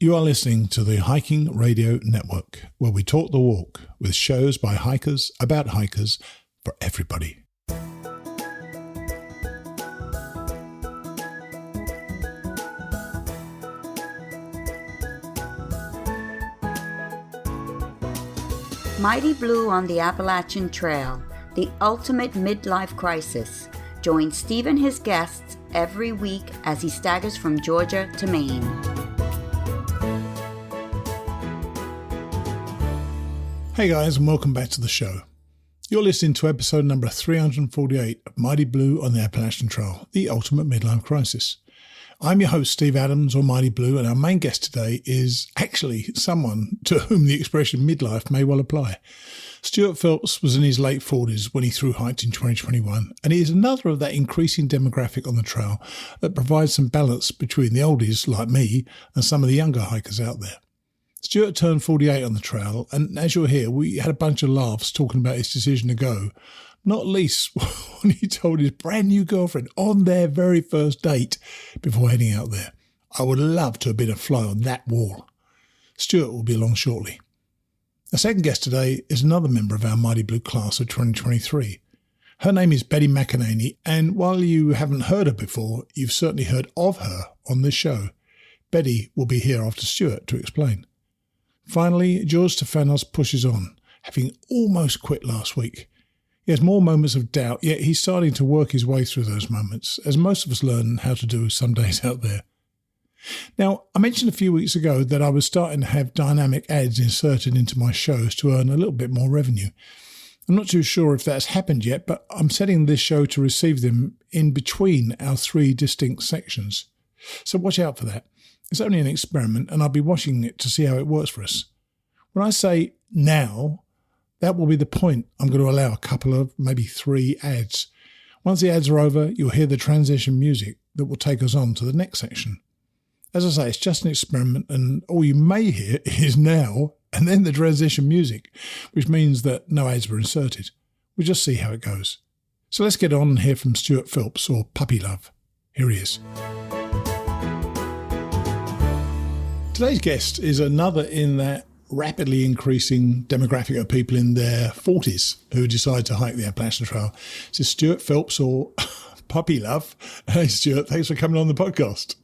You are listening to the Hiking Radio Network, where we talk the walk with shows by hikers, about hikers, for everybody. Mighty Blue on the Appalachian Trail, the ultimate midlife crisis. Join Steve and his guests every week as he staggers from Georgia to Maine. Hey guys, and welcome back to the show. You're listening to episode number 348 of Mighty Blue on the Appalachian Trail, the ultimate midlife crisis. I'm your host, Steve Adams, or Mighty Blue, and our main guest today is actually someone to whom the expression midlife may well apply. Stuart Phelps was in his late 40s when he thru-hiked in 2021, and he is another of that increasing demographic on the trail that provides some balance between the oldies, like me, and some of the younger hikers out there. Stuart turned 48 on the trail, and as you'll hear, we had a bunch of laughs talking about his decision to go, not least when he told his brand new girlfriend on their very first date before heading out there. I would love to have been a fly on that wall. Stuart will be along shortly. Our second guest today is another member of our Mighty Blue class of 2023. Her name is Betty McEnaney, and while you haven't heard her before, you've certainly heard of her on this show. Betty will be here after Stuart to explain. Finally, George Stefanos pushes on, having almost quit last week. He has more moments of doubt, yet he's starting to work his way through those moments, as most of us learn how to do some days out there. Now, I mentioned a few weeks ago that I was starting to have dynamic ads inserted into my shows to earn a little bit more revenue. I'm not too sure if that's happened yet, but I'm setting this show to receive them in between our three distinct sections. So watch out for that. It's only an experiment, and I'll be watching it to see how it works for us. When I say now, that will be the point. I'm going to allow a couple of, maybe 3 ads. Once the ads are over, you'll hear the transition music that will take us on to the next section. As I say, it's just an experiment, and all you may hear is now and then the transition music, which means that no ads were inserted. We'll just see how it goes. So let's get on and hear from Stuart Phelps, or Puppy Love. Here he is. Today's guest is another in that rapidly increasing demographic of people in their 40s who decide to hike the Appalachian Trail. This is Stuart Phelps, or Puppy Love. Hey, Stuart, thanks for coming on the podcast.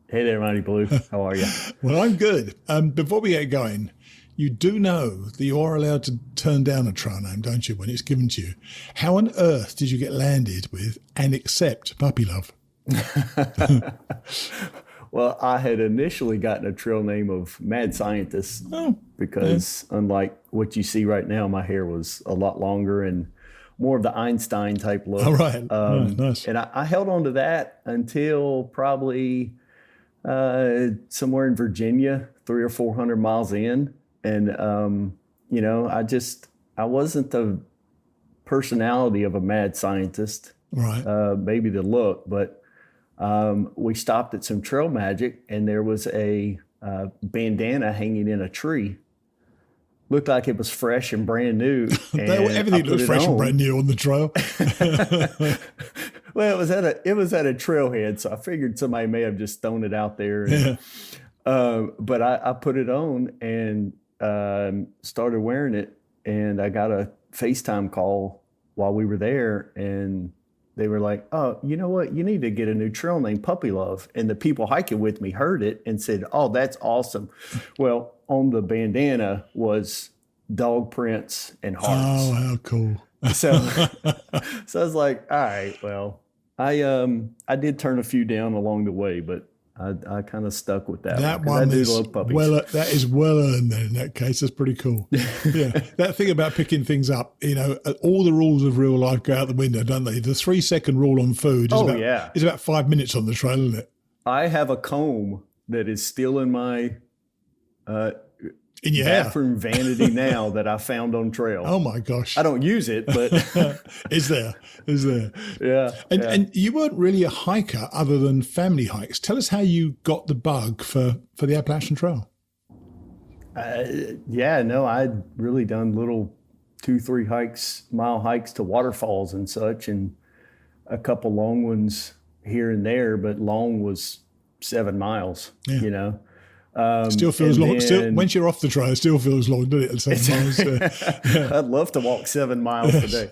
Hey there, Mighty Blue. How are you? Well, I'm good. Before we get going, you do know that you are allowed to turn down a trail name, don't you, when it's given to you? How on earth did you get landed with and accept Puppy Love? Well, I had initially gotten a trail name of Mad Scientist because unlike what you see right now, my hair was a lot longer and more of the Einstein type look. All right. Nice. And I held on to that until probably somewhere in Virginia, 300 or 400 miles in. And, I wasn't the personality of a mad scientist, right? Maybe the look, but we stopped at some Trail Magic, and there was a bandana hanging in a tree. Looked like it was fresh and brand new. And everything looked fresh and brand new on the trail. Well, it was at a trailhead, so I figured somebody may have just thrown it out there. And, but I put it on and started wearing it, and I got a FaceTime call while we were there, and they were like, "Oh, you know what? You need to get a new trail name, Puppy Love." And the people hiking with me heard it and said, "Oh, that's awesome." Well, on the bandana was dog prints and hearts. Oh, how cool. So I was like, all right, well, I did turn a few down along the way, but I kind of stuck with that. That one is that is well earned then in that case. That's pretty cool. Yeah. That thing about picking things up, all the rules of real life go out the window, don't they? The 3-second rule on food is about 5 minutes on the trail, isn't it? I have a comb that is still in my in your bathroom vanity now that I found on trail. Oh my gosh. I don't use it, but is there. Yeah. And you weren't really a hiker other than family hikes. Tell us how you got the bug for the Appalachian Trail. I'd really done little 2-3 mile hikes to waterfalls and such, and a couple long ones here and there, but long was 7 miles, Still feels long. Still, once you're off the trail, it still feels long, doesn't it? 7 miles. I'd love to walk 7 miles today.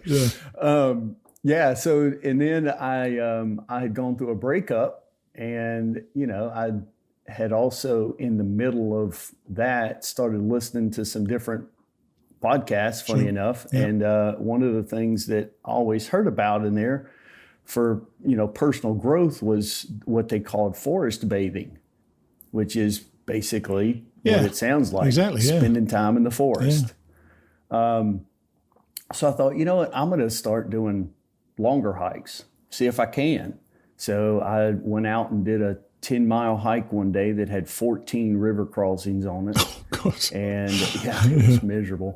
So, and then I had gone through a breakup, and, I had also in the middle of that started listening to some different podcasts, funny enough. Yeah. And one of the things that I always heard about in there for, personal growth was what they called forest bathing, which is basically what it sounds like. Exactly. Spending time in the forest. Yeah. So I thought, you know what, I'm going to start doing longer hikes, see if I can. So I went out and did a 10-mile hike one day that had 14 river crossings on it. Oh, gosh. And it was miserable.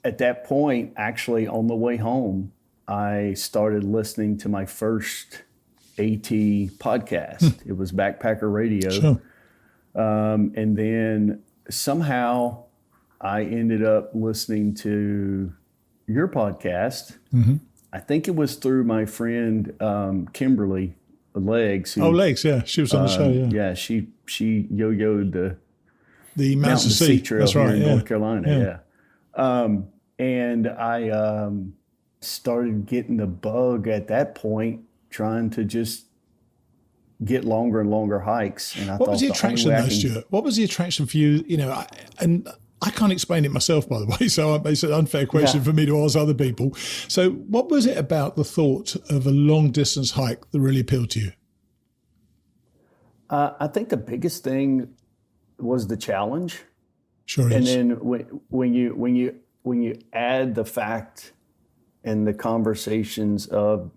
At that point, actually on the way home, I started listening to my first AT podcast. It was Backpacker Radio. Sure. And then somehow I ended up listening to your podcast. Mm-hmm. I think it was through my friend Kimberly Legs. Legs, yeah. She was on the show, yeah. Yeah, she yo-yoed the Mountain Sea Trail That's here right, in North Carolina, and I started getting the bug at that point, trying to just get longer and longer hikes. And what was the attraction, though, Stuart? What was the attraction for you? I can't explain it myself, by the way, so it's an unfair question for me to ask other people. So what was it about the thought of a long-distance hike that really appealed to you? I think the biggest thing was the challenge. Sure is. And then when you add the fact and the conversations of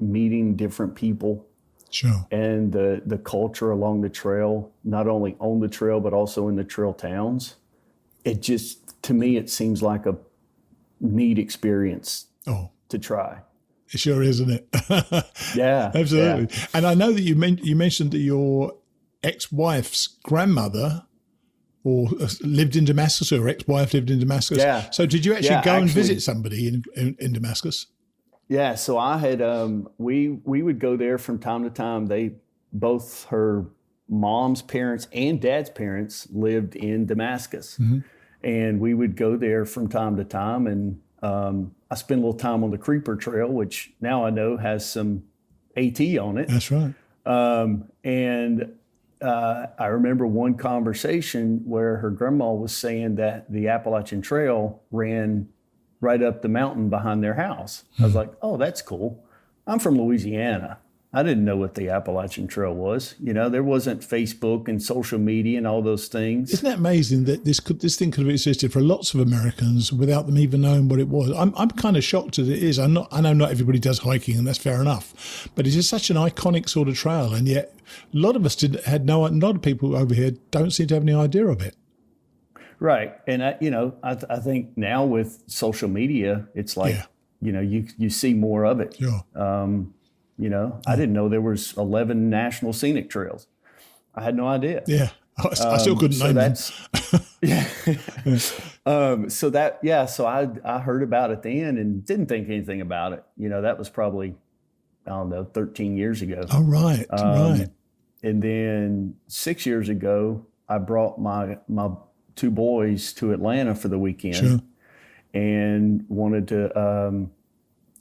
meeting different people, sure, and the culture along the trail, not only on the trail but also in the trail towns, it just, to me, it seems like a neat experience to try. It sure is, isn't it? Yeah, absolutely. Yeah. And I know that you mentioned that your ex-wife's grandmother lived in Damascus, or her ex-wife lived in Damascus. Yeah. So did you actually go and visit somebody in Damascus? Yeah. So I had we would go there from time to time. Both her mom's parents and dad's parents lived in Damascus. Mm-hmm. And we would go there from time to time. And I spent a little time on the Creeper Trail, which now I know has some AT on it. That's right. I remember one conversation where her grandma was saying that the Appalachian Trail ran right up the mountain behind their house. I was like, oh, that's cool. I'm from Louisiana. I didn't know what the Appalachian Trail was. There wasn't Facebook and social media and all those things. Isn't that amazing that this thing could have existed for lots of Americans without them even knowing what it was? I'm kind of shocked that it is. I know not everybody does hiking, and that's fair enough, but it's just such an iconic sort of trail, and yet a lot of us a lot of people over here don't seem to have any idea of it. Right, and I think now with social media, it's like you see more of it. Sure. I didn't know there was 11 national scenic trails. I had no idea. Yeah, I still couldn't name them. So I heard about it then and didn't think anything about it. That was probably, 13 years ago. Oh, right, right. And then 6 years ago, I brought my two boys to Atlanta for the weekend. Sure. And wanted to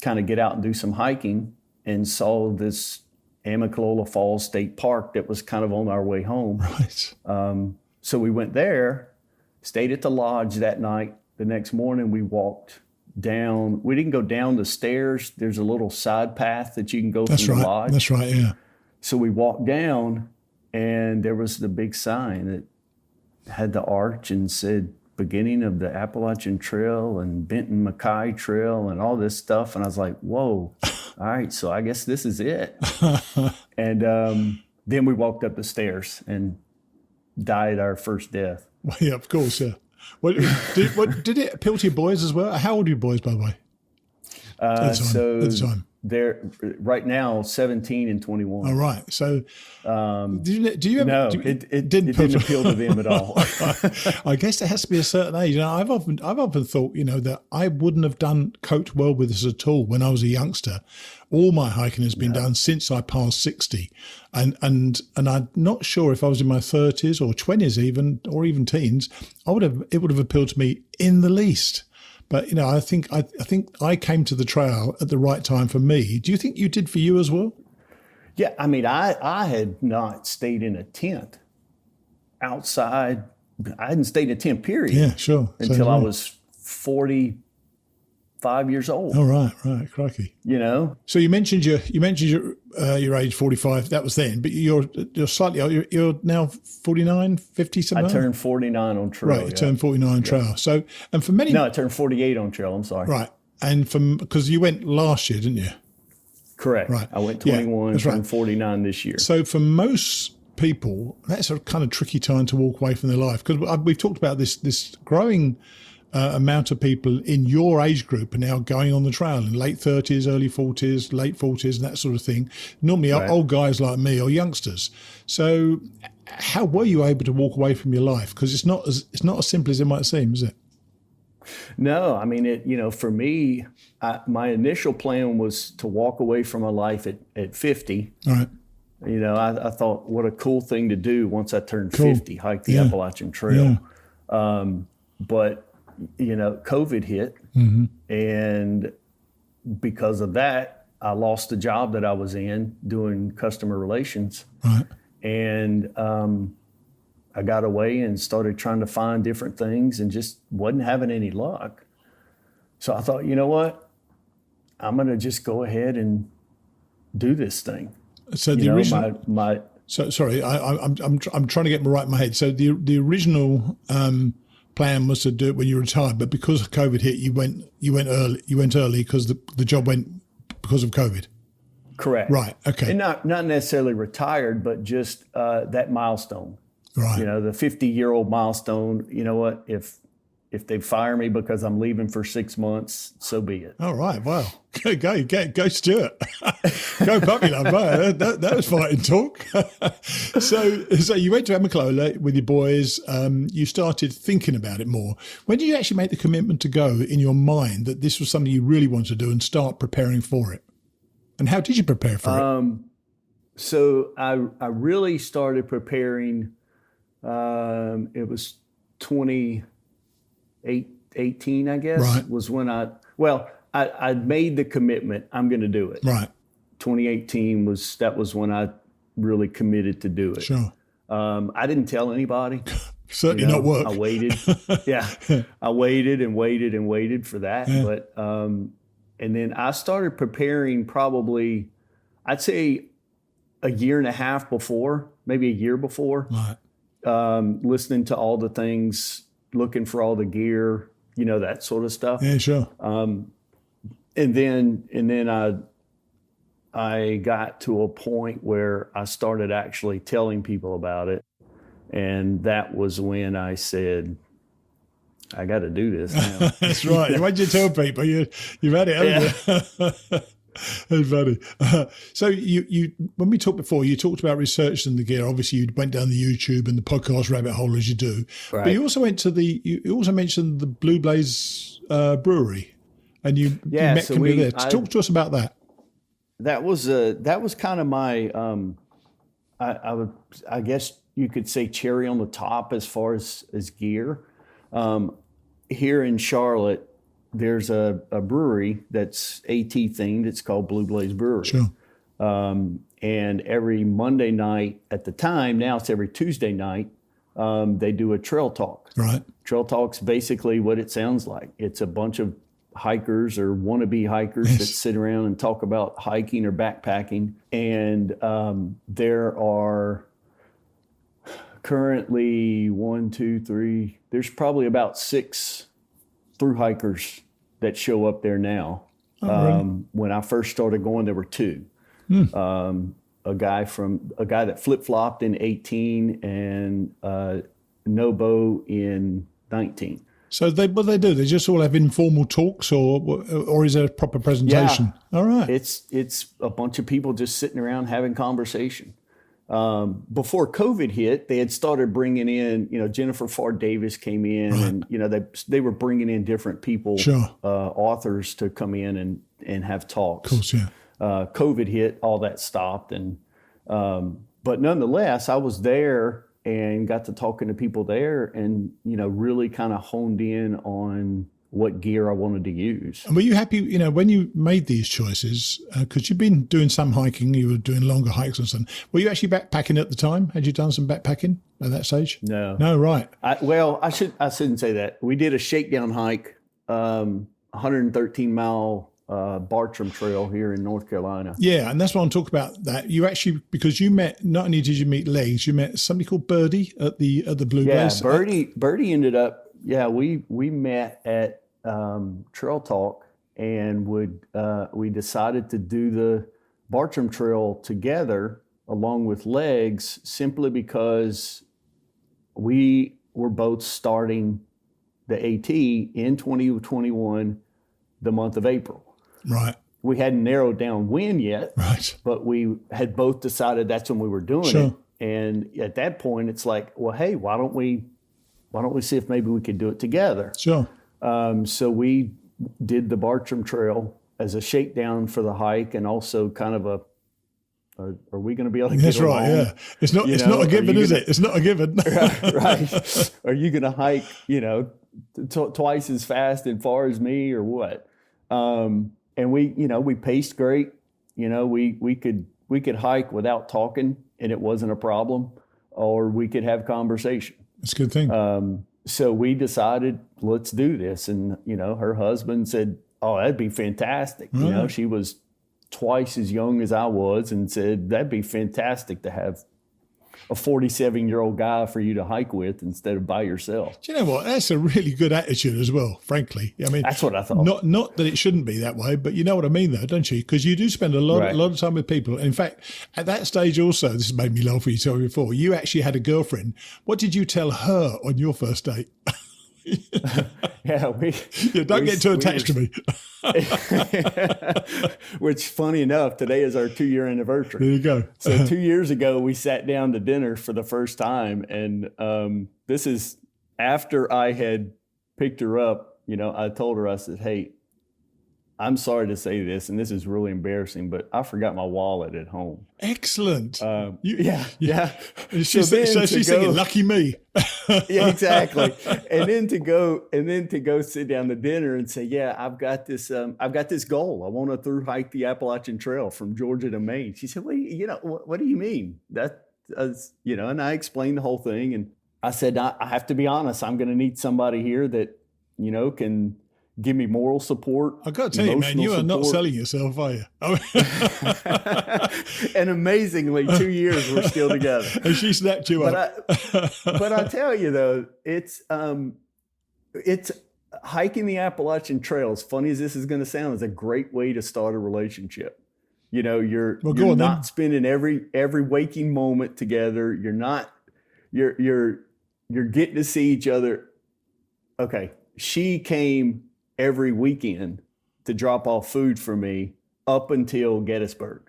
kind of get out and do some hiking, and saw this Amicalola Falls State Park that was kind of on our way home. Right. So we went there, stayed at the lodge that night. The next morning we walked down. We didn't go down the stairs. There's a little side path that you can go from the lodge. That's right, yeah. So we walked down, and there was the big sign that had the arch and said, beginning of the Appalachian Trail and Benton Mackay Trail and all this stuff. And I was like, whoa, all right, so I guess this is it. And then we walked up the stairs and died our first death. Well, yeah, of course, yeah. Did it appeal to your boys as well? How old are your boys, by the way? At the time. They're right now 17 and 21. All right. So do you ever? No, do, it didn't appeal to them at all. I guess there has to be a certain age. I've often thought, that I wouldn't have coped well with this at all when I was a youngster. All my hiking has been done since I passed 60, and I'm not sure if I was in my 30s or 20s or even teens, it would have appealed to me in the least. But I think I came to the trail at the right time for me. Do you think you did for you as well? Yeah, I mean, I had not stayed in a tent outside. I hadn't stayed in a tent, period. Yeah, sure. Until I was 45 years old. Oh, right, crikey. So you mentioned your age 45. That was then, but you're slightly. You're now 49, 50 something. I turned 49 on trail. Right, you turned 49 on trail. So, and for many. No, I turned 48 on trail. I'm sorry. Right, and because you went last year, didn't you? Correct. Right. I went 21, turned 49 this year. So for most people, that's a kind of tricky time to walk away from their life, because we've talked about this growing amount of people in your age group are now going on the trail in late 30s, early 40s, late 40s, and that sort of thing. Normally old guys like me or youngsters. So how were you able to walk away from your life? Because it's not as simple as it might seem, is it? No, I mean, for me, my initial plan was to walk away from my life at 50. All right. I thought, what a cool thing to do once I turned 50, hike the Appalachian Trail. Yeah. But COVID hit, and because of that, I lost the job that I was in doing customer relations. Right. And I got away and started trying to find different things and just wasn't having any luck. So I thought, you know what? I'm going to just go ahead and do this thing. So the original, So sorry, I'm trying to get right in my head. So the original plan was to do it when you retired, but because COVID hit, you went early because the job went because of COVID. Correct. Right. Okay. And not necessarily retired, but just that milestone. Right. The 50-year-old milestone. You know what? If they fire me because I'm leaving for 6 months, so be it. All right. Wow. Go, Stuart. Go puppy love. Wow, that was fighting talk. So you went to Amiclola with your boys. You started thinking about it more. When did you actually make the commitment to go in your mind that this was something you really wanted to do and start preparing for it? And how did you prepare for it? So I really started preparing. It was 2018, I guess, right. was when I'd made the commitment. I'm going to do it. Right. 2018 was when I really committed to do it. Sure. I didn't tell anybody. Certainly not work. I waited. Yeah. I waited and waited and waited for that. Yeah. But, and then I started preparing probably, I'd say a year and a half before, maybe a year before. Right. Listening to all the things, looking for all the gear, that sort of stuff. Yeah, sure. And then I got to a point where I started actually telling people about it. And that was when I said, I got to do this now. That's right. Why'd you tell people? You've had it, haven't you? That's funny. So you when we talked before, you talked about researching the gear. Obviously, you went down the YouTube and the podcast rabbit hole as you do. Right. But you also went to you also mentioned the Blue Blaze brewery, and you met Camille there. Talk to us about that. That was kind of my I guess you could say cherry on the top as far as gear. Here in Charlotte, there's a brewery that's AT themed. It's called Blue Blaze Brewery. Sure. And every Monday night at the time, now it's every Tuesday night, they do a trail talk. Right. Trail talk's basically what it sounds like. It's a bunch of hikers or wannabe hikers that sit around and talk about hiking or backpacking. And there are currently 1, 2, 3, there's probably about 6 thru-hikers that show up there now. Oh, really? When I first started going, there were 2. A guy that flip-flopped in 18 and Nobo in 19. So what they do? They just all have informal talks, or is there a proper presentation? Yeah. All right. It's a bunch of people just sitting around having conversation. Before COVID hit, they had started bringing in, Jennifer Fard Davis came in, right. And they were bringing in different people, sure. Authors to come in and have talks. Of course, yeah. COVID hit, all that stopped, and but nonetheless, I was there and got to talking to people there, and really kind of honed in on what gear I wanted to use. And were you happy, when you made these choices, because you've been doing some hiking, you were doing longer hikes and stuff. Were you actually backpacking at the time? Had you done some backpacking at that stage? No. No, right. I shouldn't say that. We did a shakedown hike, 113 mile Bartram Trail here in North Carolina. Yeah, and that's what I'm talking about. That you actually, because you met, not only did you meet Legs, you met somebody called Birdie at the Blue Base. Yeah, Birdie ended up. Yeah, we met at Trail Talk, and we decided to do the Bartram Trail together along with Legs, simply because we were both starting the AT in 2021, the month of April. Right. We hadn't narrowed down when yet, right? But we had both decided that's when we were doing sure. it. And at that point, it's like, well, hey, why don't we see if maybe we could do it together? Sure. So we did the Bartram Trail as a shakedown for the hike, and also kind of are we going to be able to get along? That's right, yeah. It's not a given, is it? It's not a given. Right. Are you going to hike, twice as fast and far as me, or what? And we paced great. We could hike without talking, and it wasn't a problem, or we could have conversation. It's a good thing. So we decided, let's do this. And, her husband said, oh, that'd be fantastic. Right. She was twice as young as I was, and said, that'd be fantastic to have a 47-year-old guy for you to hike with instead of by yourself. Do you know what? That's a really good attitude as well, frankly. I mean, that's what I thought. Not that it shouldn't be that way, but you know what I mean, though, don't you? Because you do spend a lot of time with people. In fact, at that stage also, this has made me laugh when you told me before, you actually had a girlfriend. What did you tell her on your first date? Don't get too attached to me. Which, funny enough, today is our 2-year anniversary. There you go. So 2 years ago, we sat down to dinner for the first time, and this is after I had picked her up. I told her, I said, "Hey, I'm sorry to say this, and this is really embarrassing, but I forgot my wallet at home." Excellent. Yeah. She's thinking, lucky me. Yeah, exactly. And then to go sit down to dinner and say, "Yeah, I've got this goal. I want to thru-hike the Appalachian Trail from Georgia to Maine." She said, "Well, what do you mean?" And I explained the whole thing, and I said, "I have to be honest. I'm going to need somebody here that can give me moral support." I got to tell you, man, you are not selling yourself, are you? And amazingly, 2 years we're still together. And she snapped you up. But I tell you though, it's hiking the Appalachian Trail, as funny as this is going to sound, is a great way to start a relationship. You're not spending every waking moment together. You're getting to see each other. Okay, she came every weekend to drop off food for me up until Gettysburg.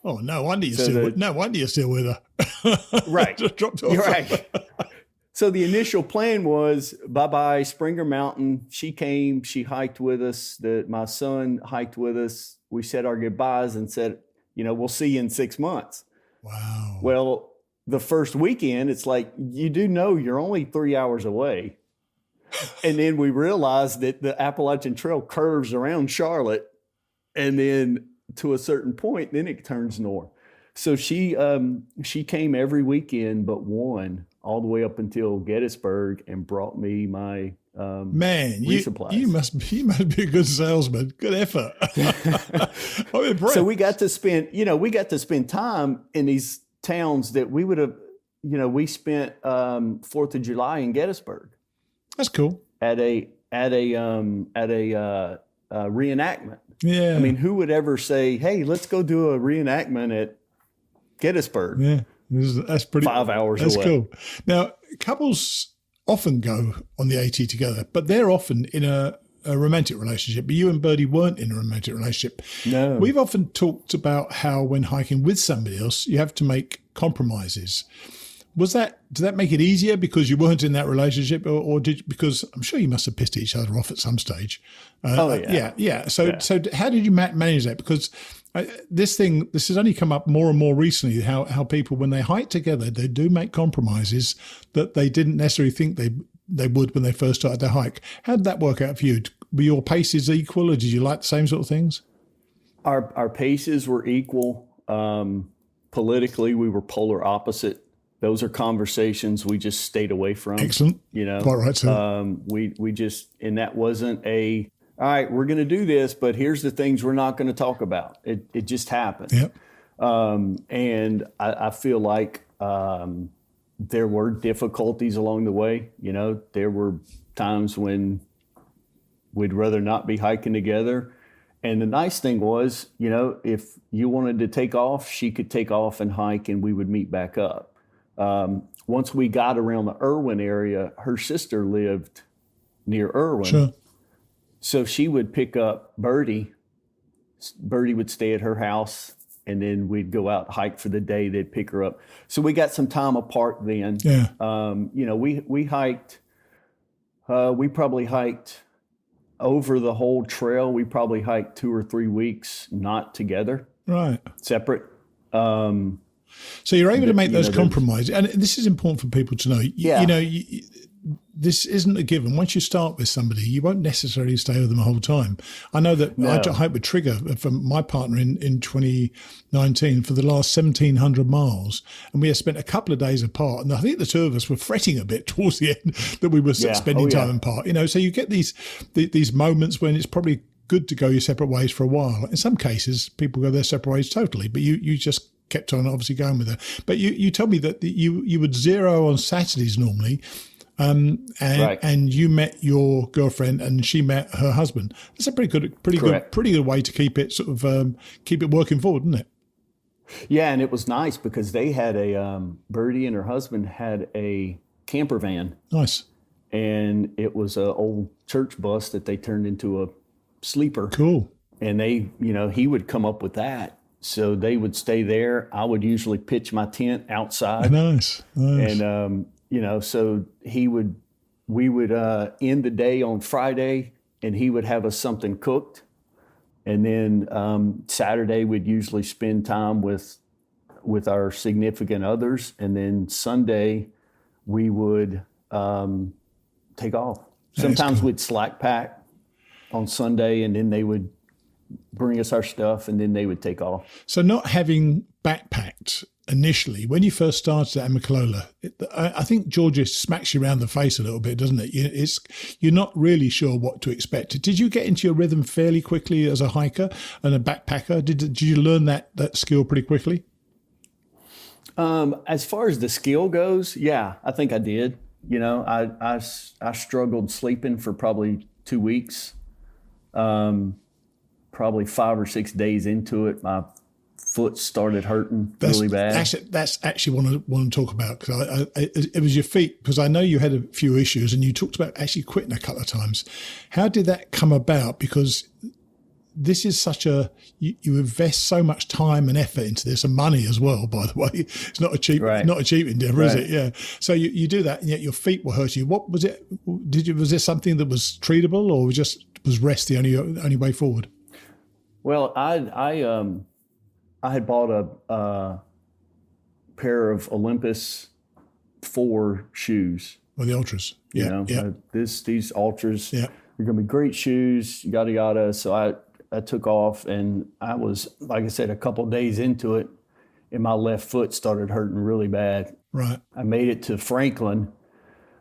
Oh, no wonder you're still with her. Right. Just dropped off. You're right. So the initial plan was bye-bye Springer Mountain. She came, she hiked with us. My son hiked with us. We said our goodbyes and said, we'll see you in 6 months. Wow. Well, the first weekend, it's like, you do know you're only 3 hours away. And then we realized that the Appalachian Trail curves around Charlotte, and then to a certain point, then it turns north. So she came every weekend but one, all the way up until Gettysburg, and brought me my resupplies. You must be a good salesman. Good effort. I'm impressed. So we got to spend time in these towns that we would have. We spent 4th of July in Gettysburg. That's cool. At a reenactment. Yeah. I mean, who would ever say, "Hey, let's go do a reenactment at Gettysburg"? Yeah, that's pretty. 5 hours away. That's away. cool. Now, couples often go on the AT together, but they're often in a romantic relationship. But you and Birdie weren't in a romantic relationship. No. We've often talked about how when hiking with somebody else, you have to make compromises. Did that make it easier because you weren't in that relationship, or because I'm sure you must have pissed each other off at some stage? Yeah. So how did you manage that? Because this has only come up more and more recently, how people, when they hike together, they do make compromises that they didn't necessarily think they would when they first started their hike. How did that work out for you? Were your paces equal, or did you like the same sort of things? Our paces were equal. Politically, we were polar opposite. Those are conversations we just stayed away from. Excellent. Quite right, too. We just, and that wasn't all right, we're going to do this, but here's the things we're not going to talk about. It just happened. Yep. And I feel like there were difficulties along the way. There were times when we'd rather not be hiking together. And the nice thing was, if you wanted to take off, she could take off and hike, and we would meet back up. Once we got around the Irwin area, her sister lived near Irwin. Sure. So she would pick up Birdie. Birdie would stay at her house, and then we'd go out and hike for the day. They'd pick her up. So we got some time apart then. Yeah. We hiked. We probably hiked over the whole trail. We probably hiked 2 or 3 weeks, not together. Right. Separate. So you're able to make those compromises, and this is important for people to know. This isn't a given. Once you start with somebody, you won't necessarily stay with them the whole time. I know that I hiked with Trigger from my partner in 2019 for the last 1,700 miles, and we had spent a couple of days apart. And I think the two of us were fretting a bit towards the end that we were spending time apart. So you get these moments when it's probably good to go your separate ways for a while. In some cases, people go their separate ways totally, but you just kept on obviously going with her. But you told me that you would zero on Saturdays normally. Right. And you met your girlfriend and she met her husband. That's a pretty good way to keep it keep it working forward, isn't it? Yeah, and it was nice because they had Birdie and her husband had a camper van. Nice. And it was an old church bus that they turned into a sleeper. Cool. And he would come up with that. So they would stay there. I would usually pitch my tent outside. Nice. And so we would end the day on Friday, and he would have us something cooked. And then Saturday, we'd usually spend time with our significant others. And then Sunday, we would take off. Sometimes we'd slack pack on Sunday, and then they would bring us our stuff, and then they would take off. So not having backpacked initially, when you first started at Amicalola, I think Georgia smacks you around the face a little bit, doesn't it? You're not really sure what to expect. Did you get into your rhythm fairly quickly as a hiker and a backpacker? Did you learn that skill pretty quickly? As far as the skill goes, yeah, I think I did. I struggled sleeping for probably 2 weeks. Probably 5 or 6 days into it, my foot started hurting really bad. That's actually what I want to talk about, because it was your feet, because I know you had a few issues and you talked about actually quitting a couple of times. How did that come about? Because this is you invest so much time and effort into this, and money as well, by the way. It's not a cheap endeavor, is it? Yeah. So you do that, and yet your feet were hurting you. What was it? Was there something that was treatable, or was rest the only way forward? Well, I had bought a pair of Olympus 4 shoes. Well, the Ultras. Yeah. These Ultras are going to be great shoes, yada, yada. So I took off, and I was, like I said, a couple of days into it, and my left foot started hurting really bad. Right. I made it to Franklin,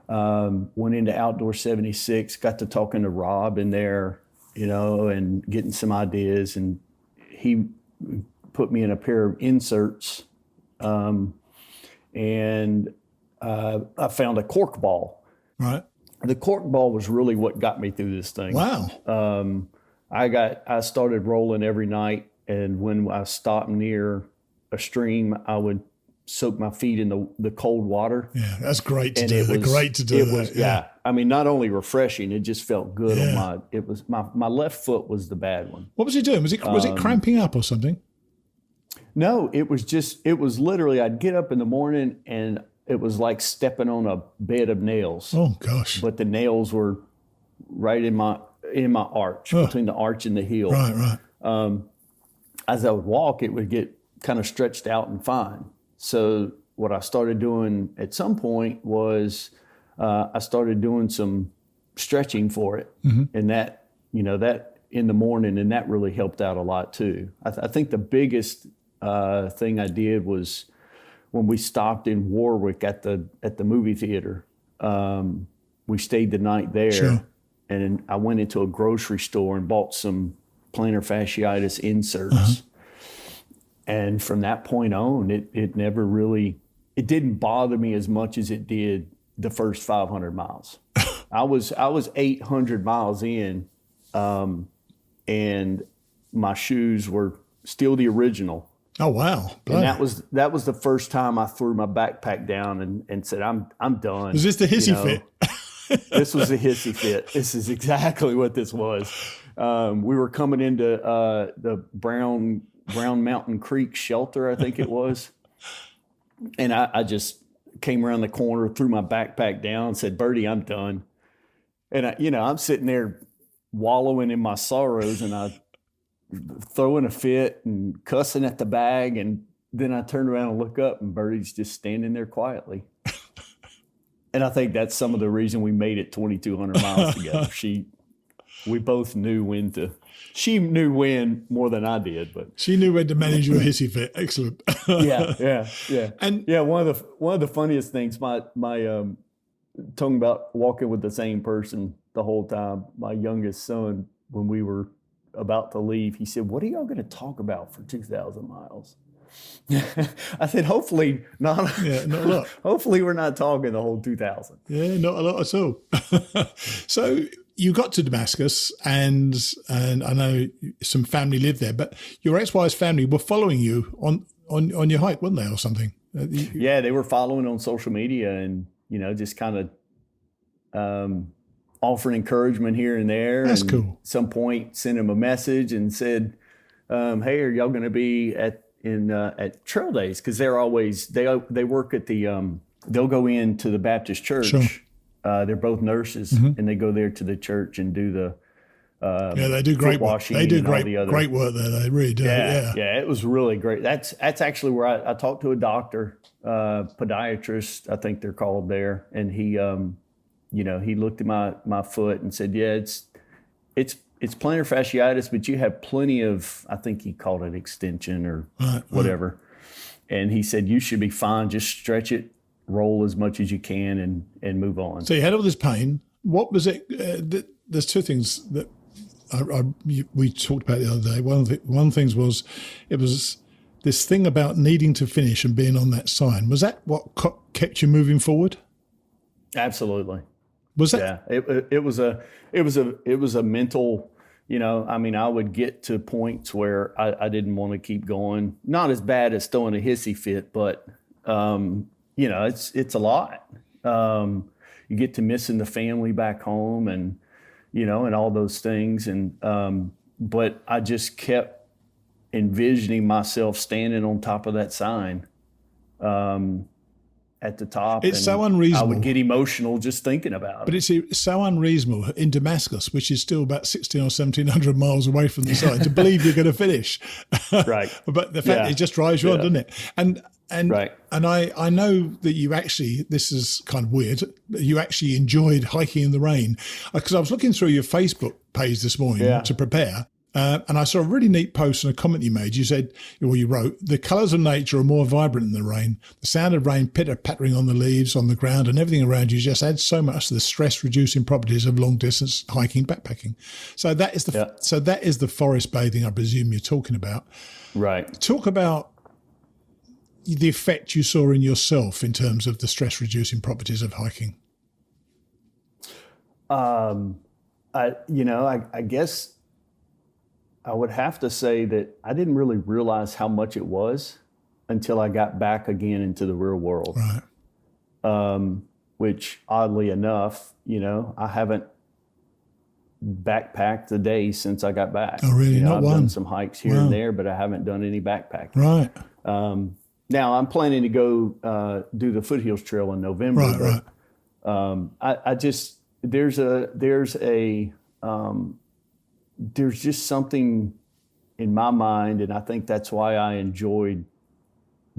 went into Outdoor 76, got to talking to Rob in there, and getting some ideas. And he put me in a pair of inserts, and I found a cork ball. Right. The cork ball was really what got me through this thing. Wow. I started rolling every night, and when I stopped near a stream, I would soak my feet in the cold water. Yeah, that's great to do. Great to do that. Yeah. I mean, not only refreshing, it just felt good Yeah. on my left foot was the bad one. What was he doing? Was it cramping up or something? No, it was literally, I'd get up in the morning and it was like stepping on a bed of nails. Oh gosh. But the nails were right in my arch, between the arch and the heel. Right. As I would walk, it would get kind of stretched out and fine. So what I started doing at some point was I started doing some stretching for it. Mm-hmm. And that in the morning, and that really helped out a lot too. I think the biggest thing I did was when we stopped in Warwick at the movie theater. We stayed the night there. Sure. And I went into a grocery store and bought some plantar fasciitis inserts. Uh-huh. And from that point on, it never really, it didn't bother me as much as it did the first 500 miles. I was 800 miles in, and my shoes were still the original. Oh wow! And that was the first time I threw my backpack down and said, I'm done. Was this the hissy fit? This was a hissy fit. This is exactly what this was. We were coming into the Brown Mountain Creek shelter, I think it was. And I just came around the corner, threw my backpack down, and said, Bertie, I'm done. And I'm sitting there wallowing in my sorrows, and I throwing a fit and cussing at the bag. And then I turned around and look up, and Bertie's just standing there quietly. And I think that's some of the reason we made it 2,200 miles together. We both knew when to. She knew when more than I did, but she knew when to manage your hissy fit. Excellent. Yeah. And one of the funniest things, my talking about walking with the same person the whole time. My youngest son, when we were about to leave, he said, "What are y'all going to talk about for 2,000 miles?" I said, hopefully not. Yeah, not a lot. Hopefully we're not talking the whole 2,000. Yeah, not a lot at all. So you got to Damascus, and I know some family lived there, but your ex-wife's family were following you on your hike, weren't they, or something? Yeah, they were following on social media, and just kind of offering encouragement here and there. That's and cool. At some point, sent them a message and said, "Hey, are y'all going to be at trail days?" Because they're always they work at the they'll go into the Baptist church. Sure. They're both nurses, mm-hmm. and they go there to the church and do the they do great work. They do great work there. They really do. Yeah. It was really great. That's actually where I talked to a doctor, podiatrist, I think they're called there, and he he looked at my foot and said, "Yeah, it's plantar fasciitis, but you have plenty of," I think he called it extension or whatever. And he said, "You should be fine. Just stretch it, roll as much as you can, and move on." So you had all this pain. What was it? There's two things that we talked about the other day. One thing was, it was this thing about needing to finish and being on that sign. Was that what kept you moving forward? Absolutely. Was that? Yeah, it was a mental, I mean, I would get to points where I didn't want to keep going. Not as bad as throwing a hissy fit, but it's a lot. You get to missing the family back home, and and all those things, and but I just kept envisioning myself standing on top of that sign. At the top. It's so unreasonable. I would get emotional just thinking about it. But it's so unreasonable in Damascus, which is still about 1,600 or 1,700 miles away from the site, to believe you're going to finish. Right. But the fact it just drives you on, doesn't it? And right. And I know that you actually, this is kind of weird, you actually enjoyed hiking in the rain. Because I was looking through your Facebook page this morning to prepare. And I saw a really neat post and a comment you made. You wrote, "The colours of nature are more vibrant in the rain. The sound of rain pitter-pattering on the leaves, on the ground, and everything around you just adds so much to the stress-reducing properties of long-distance hiking, backpacking." So that is the forest bathing, I presume you're talking about. Right. Talk about the effect you saw in yourself in terms of the stress-reducing properties of hiking. I guess I would have to say that I didn't really realize how much it was until I got back again into the real world. Right. Which oddly enough, I haven't backpacked a day since I got back. Oh, really? Not I've one? done some hikes here and there, but I haven't done any backpacking. Right. Now I'm planning to go do the Foothills Trail in November. Right. I just there's just something in my mind, and I think that's why I enjoyed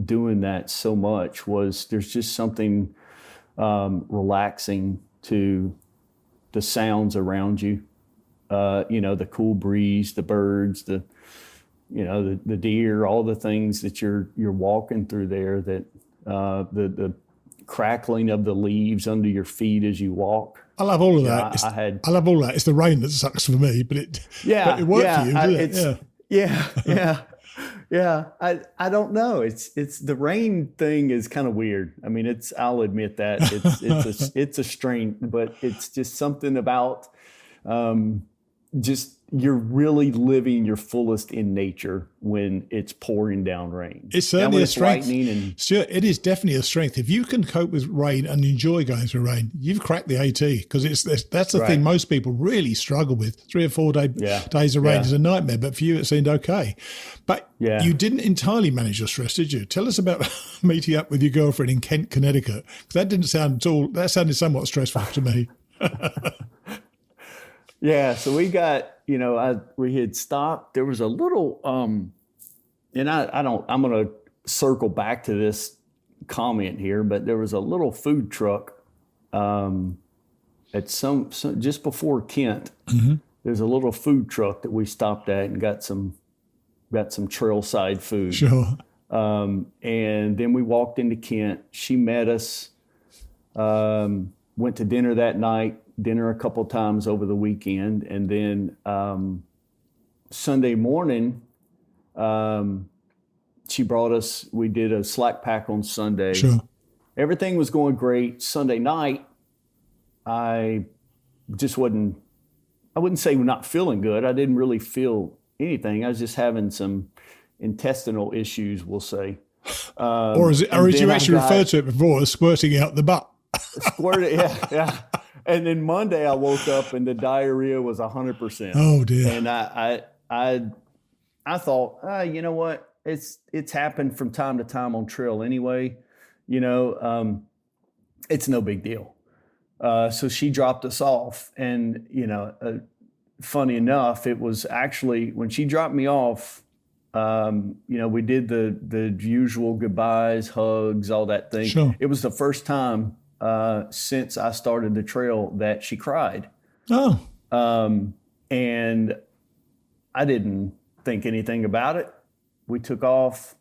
doing that so much. Was there's just something relaxing to the sounds around you, the cool breeze, the birds, the deer, all the things that you're walking through there, that the crackling of the leaves under your feet as you walk. I love all of that. I love all that. It's the rain that sucks for me, but it worked for you, didn't it? Yeah. I don't know. It's the rain thing is kind of weird. I mean, I'll admit that it's a strain, but it's just something about just you're really living your fullest in nature when it's pouring down rain. It's certainly a strength. Stuart, it is definitely a strength. If you can cope with rain and enjoy going through rain, you've cracked the AT, because that's the thing most people really struggle with. 3 or 4 days of rain is a nightmare, but for you it seemed okay. But you didn't entirely manage your stress, did you? Tell us about meeting up with your girlfriend in Kent, Connecticut, because that didn't sound at all, that sounded somewhat stressful to me. Yeah, so we got, we had stopped. There was a little, and I'm going to circle back to this comment here, but there was a little food truck at some just before Kent. Mm-hmm. There's a little food truck that we stopped at and got some trailside food. Sure. And then we walked into Kent. She met us, went to dinner that night. Dinner a couple times over the weekend, and then Sunday morning, she brought us. We did a slack pack on Sunday. Sure. Everything was going great. Sunday night, I just wasn't. I wouldn't say not feeling good. I didn't really feel anything. I was just having some intestinal issues, we'll say. Or as you actually referred to it before, as squirting out the butt. Squirted, yeah. And then Monday I woke up and the diarrhea was 100%. Oh dear. And I thought, you know what? It's happened from time to time on trail anyway. It's no big deal. So she dropped us off, and funny enough, it was actually when she dropped me off. We did the usual goodbyes, hugs, all that thing. Sure. It was the first time since I started the trail that she cried. Oh. And I didn't think anything about it. We took off.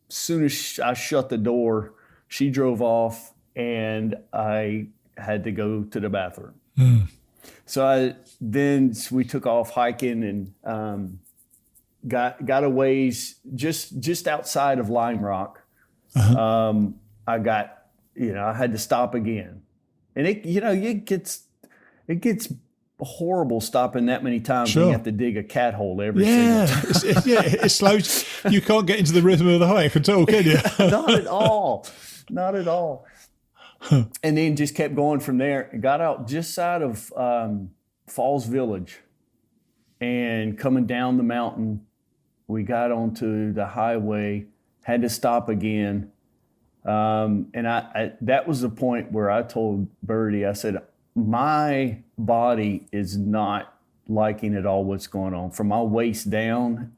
As soon as I shut the door, she drove off, and I had to go to the bathroom. Mm. So then we took off hiking and got a ways just outside of Lime Rock. Uh-huh. I had to stop again, and it gets horrible stopping that many times. Sure. You have to dig a cat hole every single time. It slows. You can't get into the rhythm of the hike at all, can you? Not at all. And then just kept going from there. And got out just side of Falls Village, and coming down the mountain, we got onto the highway. Had to stop again. And I that was the point where I told Birdie, I said, my body is not liking at all what's going on. From my waist down,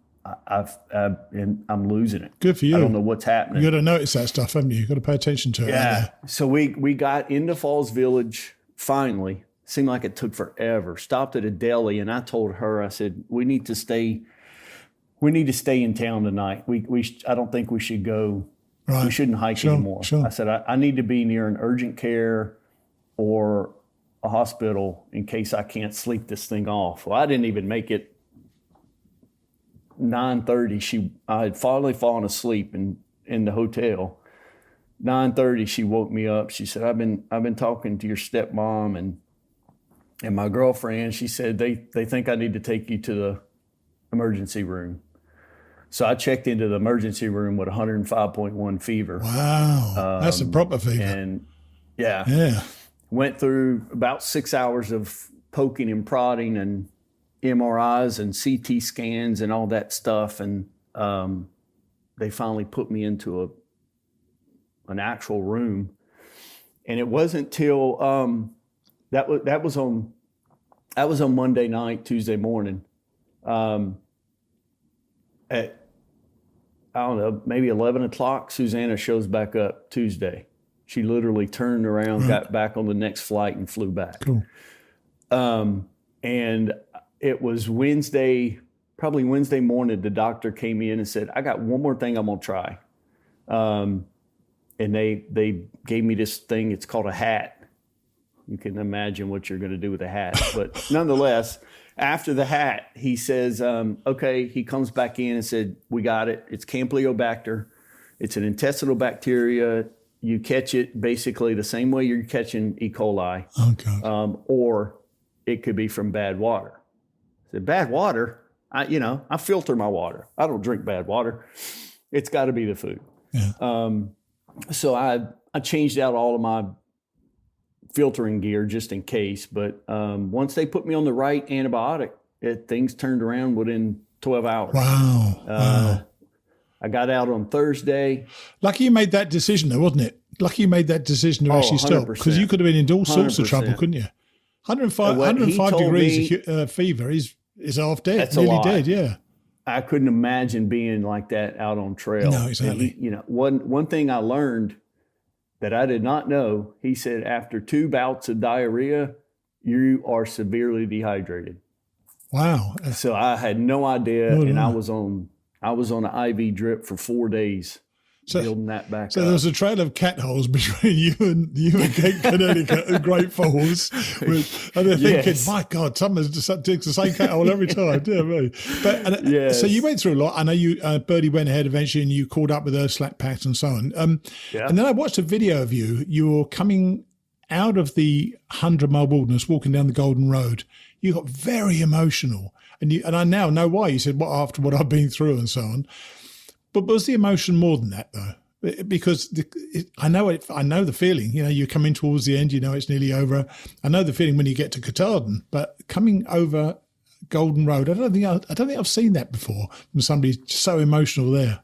I'm losing it. Good for you. I don't know what's happening. You got to notice that stuff, haven't you? You got to pay attention to it. Yeah. So we got into Falls Village finally. Seemed like it took forever. Stopped at a deli, and I told her, I said, we need to stay in town tonight. I don't think we should go. Right. We shouldn't hike anymore. Sure. I said, I need to be near an urgent care or a hospital in case I can't sleep this thing off. Well, I didn't even make it 9:30. I had finally fallen asleep in the hotel. 9:30, she woke me up. She said, I've been talking to your stepmom and my girlfriend. She said they think I need to take you to the emergency room. So I checked into the emergency room with 105.1 fever. Wow. That's a proper fever. And yeah. Went through about 6 hours of poking and prodding and MRIs and CT scans and all that stuff. And they finally put me into an actual room. And it wasn't till that was on Monday night, Tuesday morning. At, I don't know, maybe 11 o'clock, Susanna shows back up Tuesday. She literally turned around, got back on the next flight, and flew back. Cool. And it was probably Wednesday morning, the doctor came in and said, I got one more thing I'm going to try. And they gave me this thing. It's called a hat. You can imagine what you're going to do with a hat. But nonetheless, after the hat, he says, okay, he comes back in and said, we got it. It's Campylobacter. It's an intestinal bacteria. You catch it basically the same way you're catching E. coli. Okay. Or it could be from bad water. I said, bad water? I filter my water. I don't drink bad water. It's got to be the food. Yeah. So I changed out all of my filtering gear just in case. But once they put me on the right antibiotic, things turned around within 12 hours. Wow. I got out on Thursday. Lucky you made that decision, though, wasn't it? Lucky you made that decision to actually stop, because you could have been in all sorts of trouble, couldn't you? 105 degrees fever is half dead, That's nearly dead. Yeah. I couldn't imagine being like that out on trail. No, exactly. One thing I learned that I did not know, he said, after 2 bouts of diarrhea, you are severely dehydrated. Wow. So I had no idea, I was on an IV drip for 4 days, building that back up. So there was a trail of cat holes between you and Connecticut and Great Falls. And they're thinking, my God, someone just takes the same cat hole every time. Dear me. So you went through a lot. I know Birdie went ahead eventually and you caught up with her, slack packs and so on. And then I watched a video of you. You were coming out of the 100-mile wilderness, walking down the Golden Road. You got very emotional. And I now know why. You said, after what I've been through and so on. But was the emotion more than that, though? Because I know the feeling. You're coming towards the end. It's nearly over. I know the feeling when you get to Katahdin. But coming over Golden Road, I don't think I've seen that before from somebody so emotional there.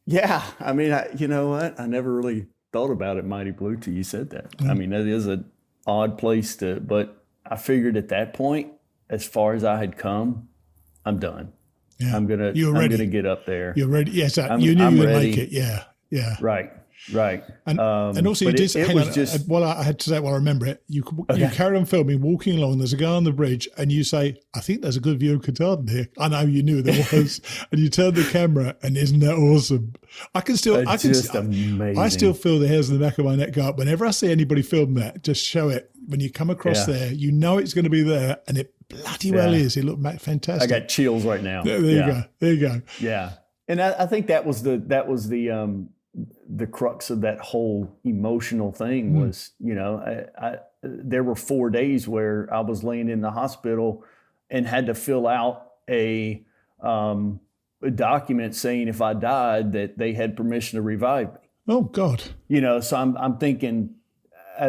Yeah, I mean, you know what? I never really thought about it, Mighty Blue, till you said that. I mean, that is an odd place to. But I figured at that point, as far as I had come, I'm done. Yeah. I'm gonna get up there. You're ready. Yes, you knew you would make it. Yeah. Right. And also you did. I had to say, I remember it. You carried on filming, walking along. There's a guy on the bridge, and you say, "I think there's a good view of Katahdin here." I know you knew there was, and you turned the camera, and isn't that awesome? Amazing. I still feel the hairs on the back of my neck go up whenever I see anybody film that. Just show it when you come across there. You know it's going to be there, and it bloody well is. It looked fantastic. I got chills right now. There you go. Yeah, and I think that was the crux of that whole emotional thing was, there were 4 days where I was laying in the hospital and had to fill out a document saying if I died that they had permission to revive me. Oh God. So I'm thinking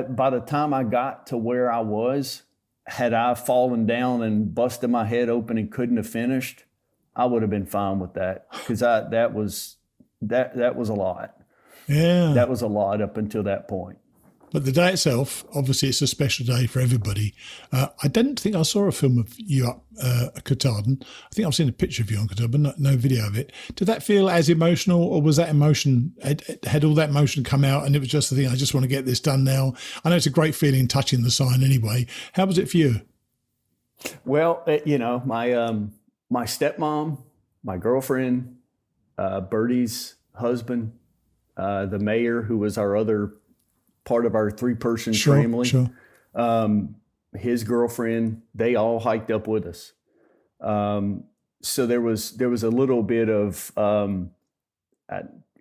by the time I got to where I was, had I fallen down and busted my head open and couldn't have finished, I would have been fine with that, because that was a lot. Yeah. That was a lot up until that point. But the day itself, obviously it's a special day for everybody. I didn't think I saw a film of you up at Katahdin. I think I've seen a picture of you on Katahdin, but no video of it. Did that feel as emotional, or was that emotion, had all that emotion come out and it was just the thing, I just want to get this done now? I know it's a great feeling touching the sign anyway. How was it for you? Well, my stepmom, my girlfriend, Birdie's husband, the mayor, who was our other part of our 3-person family, his girlfriend, they all hiked up with us. So there was a little bit of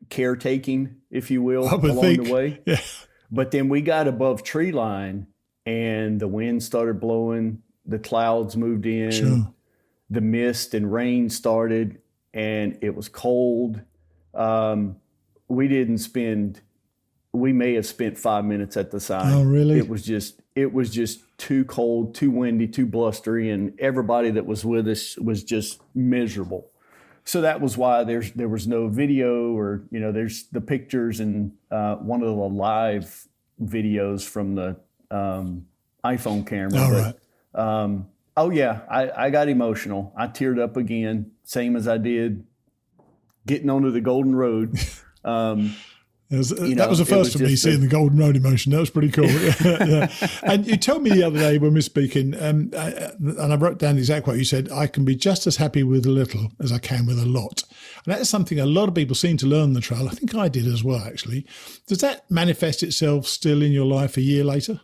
caretaking, if you will, along the way. Yeah. But then we got above tree line and the wind started blowing, the clouds moved in, the mist and rain started. and it was cold. We may have spent 5 minutes at the side. Oh, really? It was just too cold, too windy, too blustery, and everybody that was with us was just miserable. So that was why there was no video, or there's the pictures and one of the live videos from the iPhone camera. All right. Oh yeah, I got emotional. I teared up again, same as I did getting onto the Golden Road. That was the first for me, seeing the Golden Road emotion. That was pretty cool. Yeah. And you told me the other day when we were speaking, and I wrote down the exact quote. You said, I can be just as happy with a little as I can with a lot. And that's something a lot of people seem to learn on the trail. I think I did as well, actually. Does that manifest itself still in your life a year later?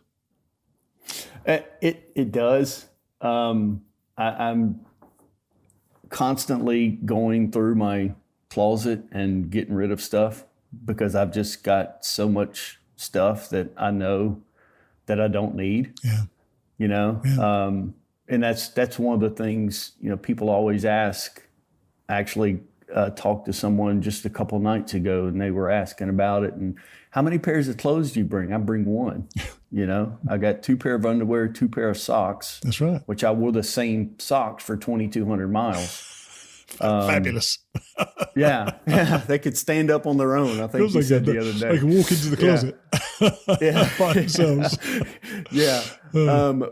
It does. I'm constantly going through my closet and getting rid of stuff, because I've just got so much stuff that I know that I don't need. Yeah. Yeah. And that's one of the things, people always ask. I actually talked to someone just a couple nights ago, and they were asking about it. And how many pairs of clothes do you bring? I bring one. I got 2 pair of underwear, 2 pair of socks. That's right. Which I wore the same socks for 2,200 miles. Fabulous. Yeah, they could stand up on their own. I think you said the other day. They can walk into the closet by themselves. Yeah.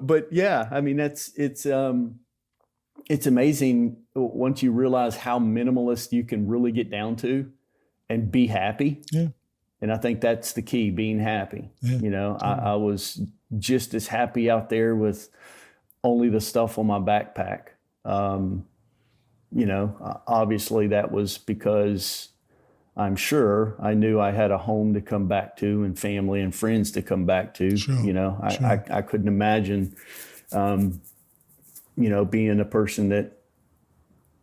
But yeah, I mean, it's amazing once you realize how minimalist you can really get down to and be happy. Yeah. And I think that's the key, being happy. Yeah. I was just as happy out there with only the stuff on my backpack. Obviously that was because I'm sure I knew I had a home to come back to and family and friends to come back to. Sure. I couldn't imagine, being a person that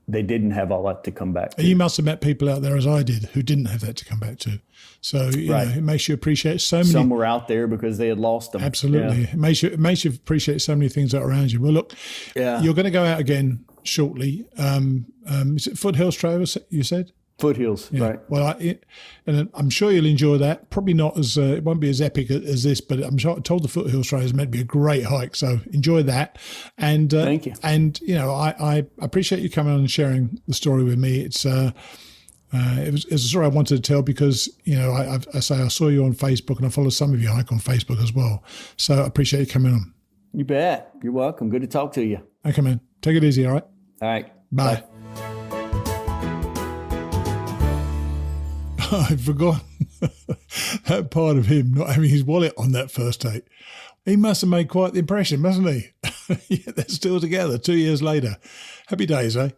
they didn't have all that to come back to. You must have met people out there, as I did, who didn't have that to come back to. So it makes you appreciate so many. Some were out there because they had lost them. Absolutely. Yeah. It makes you appreciate so many things that are around you. Well, look, you're going to go out again shortly. Is it Foothills Trail, you said? Foothills, yeah. Right. Well, and I'm sure you'll enjoy that. Probably not it won't be as epic as this, but I'm sure I told the Foothills Trail is meant to be a great hike. So enjoy that. And thank you. And I appreciate you coming on and sharing the story with me. It's it was a story I wanted to tell because I saw you on Facebook, and I follow some of you hike on Facebook as well. So I appreciate you coming on. You bet. You're welcome. Good to talk to you. Okay, man. Take it easy. All right. All right. Bye. I forgot that part of him not having his wallet on that first date. He must have made quite the impression, mustn't he? Yeah, they're still together 2 years later. Happy days, eh?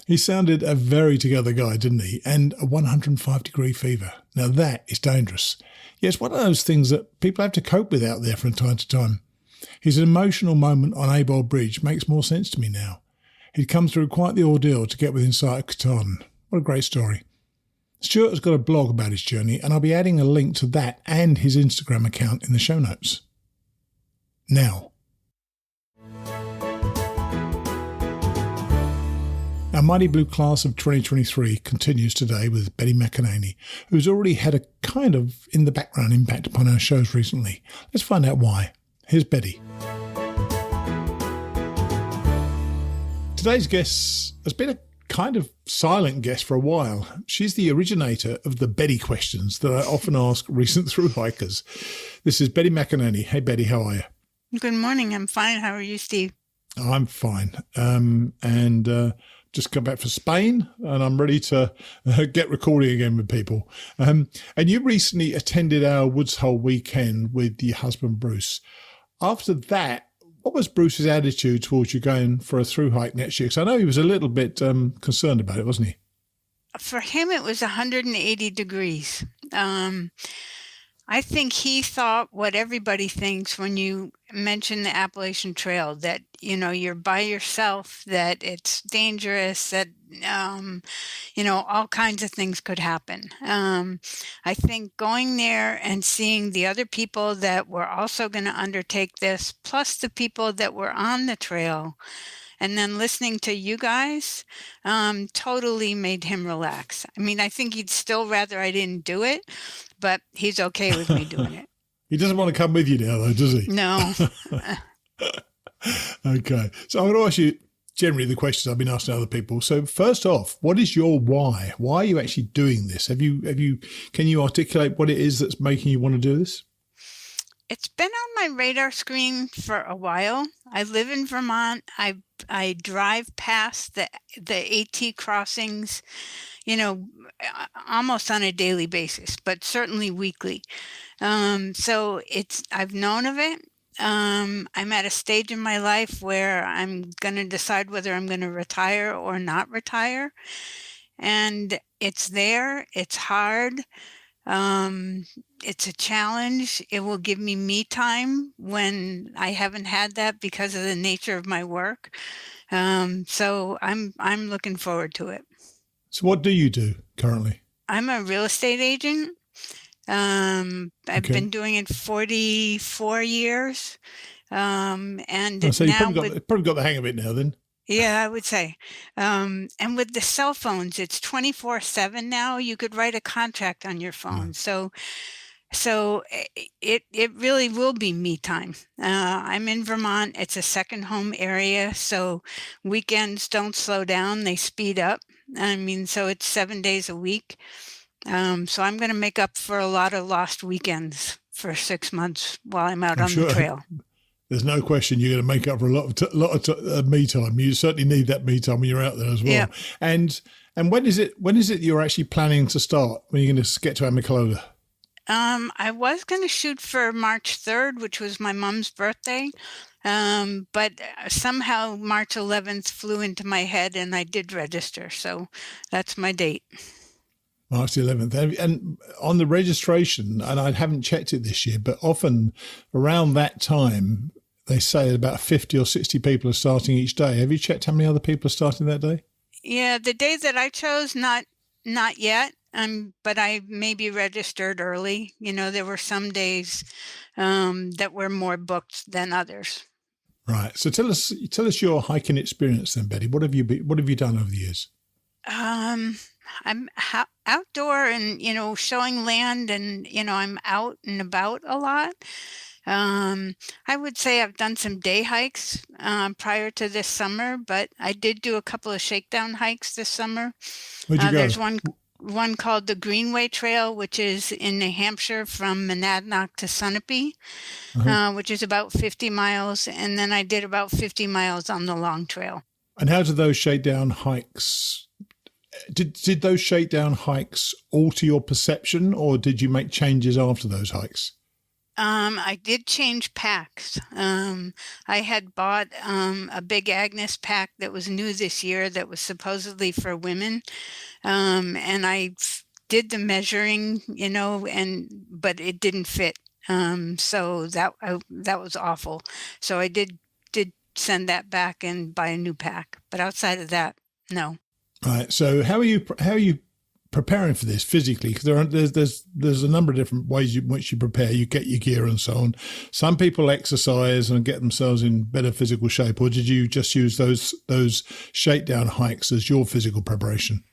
He sounded a very together guy, didn't he? And a 105-degree fever. Now that is dangerous. Yeah, it's one of those things that people have to cope with out there from time to time. His emotional moment on Payable Bridge makes more sense to me now. He'd come through quite the ordeal to get within sight of Katahdin. What a great story. Stuart has got a blog about his journey, and I'll be adding a link to that and his Instagram account in the show notes. Now, our Mighty Blue class of 2023 continues today with Betty McEnaney, who's already had a kind of in the background impact upon our shows recently. Let's find out why. Here's Betty. Today's guest has been a kind of silent guest for a while. She's the originator of the Betty questions that I often ask recent thru-hikers. This is Betty McEnaney. Hey, Betty, how are you? Good morning. I'm fine. How are you, Steve? I'm fine. Just come back from Spain, and I'm ready to get recording again with people. And you recently attended our Woods Hole weekend with your husband, Bruce. After that, what was Bruce's attitude towards you going for a thru-hike next year? Because I know he was a little bit concerned about it, wasn't he? For him, it was 180 degrees. I think he thought what everybody thinks when you mention the Appalachian Trail, that, you're by yourself, that it's dangerous, that, all kinds of things could happen. I think going there and seeing the other people that were also going to undertake this, plus the people that were on the trail, And then listening to you guys totally made him relax. I mean, I think he'd still rather I didn't do it, but he's okay with me doing it. He doesn't want to come with you now, though, does he? No. Okay. So I'm going to ask you generally the questions I've been asking other people. So first off, what is your why? Why are you actually doing this? Can you articulate what it is that's making you want to do this? It's been on my radar screen for a while. I live in Vermont. I drive past the AT crossings, almost on a daily basis, but certainly weekly. So I've known of it. I'm at a stage in my life where I'm going to decide whether I'm going to retire or not retire. And it's there. It's hard. It's a challenge. It will give me me time when I haven't had that because of the nature of my work. So I'm looking forward to it. So what do you do currently? I'm a real estate agent. I've been doing it 44 years. And so now you've probably got the hang of it now then. Yeah, I would say. And with the cell phones, it's 24/7 now. You could write a contract on your phone. So it really will be me time. I'm in Vermont. It's a second home area. So weekends don't slow down. They speed up. I mean, so it's 7 days a week. So I'm going to make up for a lot of lost weekends for 6 months while I'm out on the trail. There's no question you're going to make up for a lot of me time. You certainly need that me time when you're out there as well. Yeah. And when is it you're actually planning to start? When are you going to get to Amicalola? I was going to shoot for March 3rd, which was my mom's birthday. But somehow March 11th flew into my head and I did register. So that's my date. March the 11th. And on the registration, and I haven't checked it this year, but often around that time, they say about 50 or 60 people are starting each day. Have you checked how many other people are starting that day? Yeah, the day that I chose, not yet. But I maybe registered early. There were some days that were more booked than others. Right. So tell us your hiking experience then, Betty. What have you done over the years? I'm outdoor and, showing land and, I'm out and about a lot. I would say I've done some day hikes prior to this summer, but I did do a couple of shakedown hikes this summer. Where'd you go? There's one called the Greenway Trail, which is in New Hampshire from Monadnock to Sunapee, which is about 50 miles. And then I did about 50 miles on the long trail. And how did those shakedown hikes... Did those shakedown hikes alter your perception, or did you make changes after those hikes? I did change packs. I had bought a Big Agnes pack that was new this year that was supposedly for women. And I did the measuring, but it didn't fit. So that was awful. So I did send that back and buy a new pack. But outside of that, no. Right. So how are you preparing for this physically? Because there's a number of different ways in which you prepare. You get your gear and so on. Some people exercise and get themselves in better physical shape, or did you just use those shakedown hikes as your physical preparation?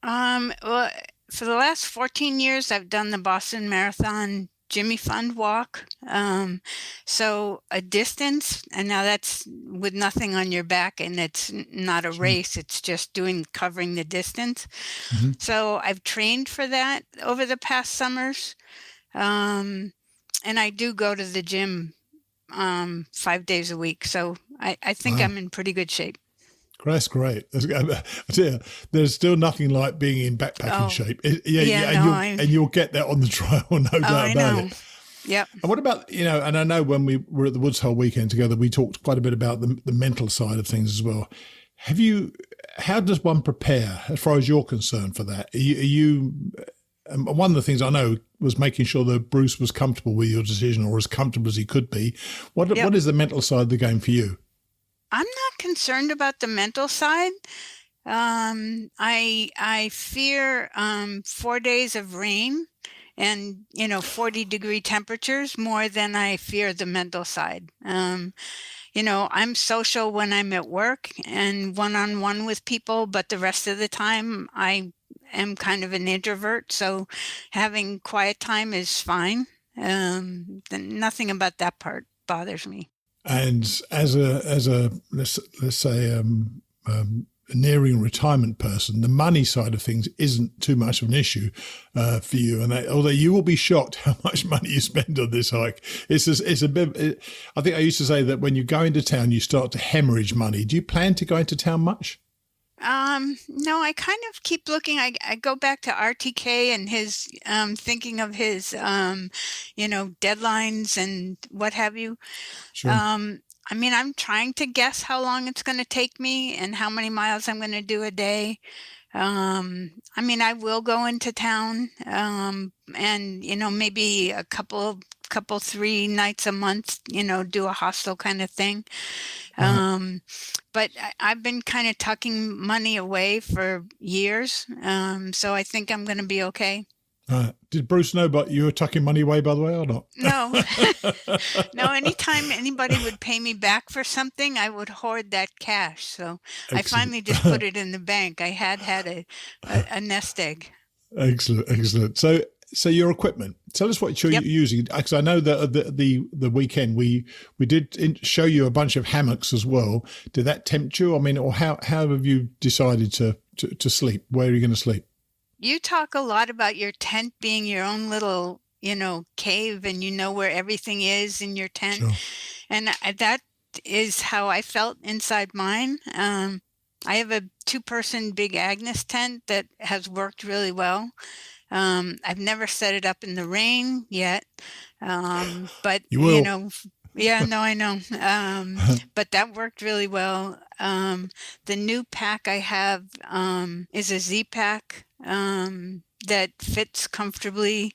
Well, for the last 14 years, I've done the Boston Marathon Jimmy Fund walk. So a distance, and now that's with nothing on your back, and it's not a race. It's just covering the distance. Mm-hmm. So I've trained for that over the past summers. And I do go to the gym 5 days a week. So I think I'm in pretty good shape. That's great. I tell you, there's still nothing like being in backpacking shape. And you'll get that on the trail, no doubt about it. Yep. And what about, and I know when we were at the Woods Hole weekend together, we talked quite a bit about the mental side of things as well. How does one prepare as far as you're concerned for that? One of the things I know was making sure that Bruce was comfortable with your decision, or as comfortable as he could be. What is the mental side of the game for you? I'm not concerned about the mental side. I fear 4 days of rain and 40-degree temperatures more than I fear the mental side. I'm social when I'm at work and one-on-one with people, but the rest of the time I am kind of an introvert. So having quiet time is fine. Nothing about that part bothers me. And as a let's say a nearing retirement person, the money side of things isn't too much of an issue for you. And although you will be shocked how much money you spend on this hike, it's a bit. I think I used to say that when you go into town, you start to hemorrhage money. Do you plan to go into town much? No, I kind of keep looking. I go back to RTK and his thinking of his deadlines and what have you. Sure. I'm trying to guess how long it's going to take me and how many miles I'm going to do a day. I will go into town, and maybe a couple 3 nights a month, do a hostel kind of thing. But I've been kind of tucking money away for years, so I think I'm going to be okay. Did Bruce know about you were tucking money away, by the way, or not? No. No, anytime anybody would pay me back for something, I would hoard that cash. So excellent. I finally just put it in the bank. I had a nest egg. Excellent. So your equipment, tell us what you're using, because I know that the weekend we did show you a bunch of hammocks as well. Did that tempt you? Or how have you decided to sleep? Where are you going to sleep? You talk a lot about your tent being your own little, cave, and where everything is in your tent. Sure. And that is how I felt inside mine. I have a 2-person Big Agnes tent that has worked really well. I've never set it up in the rain yet, but you will. Yeah, no, I know. But that worked really well. The new pack I have is a Z pack that fits comfortably.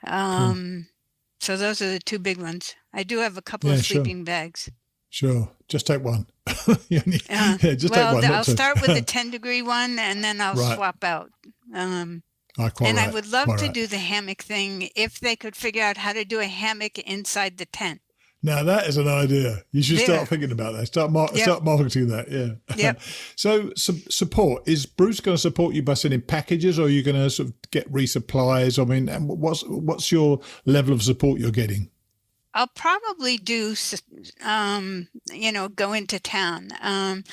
So those are the 2 big ones. I do have a couple of sleeping bags. Sure. Just take one. Take one. I'll start with the 10-degree one, and then I'll swap out. I would love to do the hammock thing if they could figure out how to do a hammock inside the tent. Now that is an idea. You should start thinking about that. Start marketing that. Yeah. Yep. So support, is Bruce going to support you by sending packages, or are you going to sort of get resupplies? What's your level of support you're getting? I'll probably do, go into town. I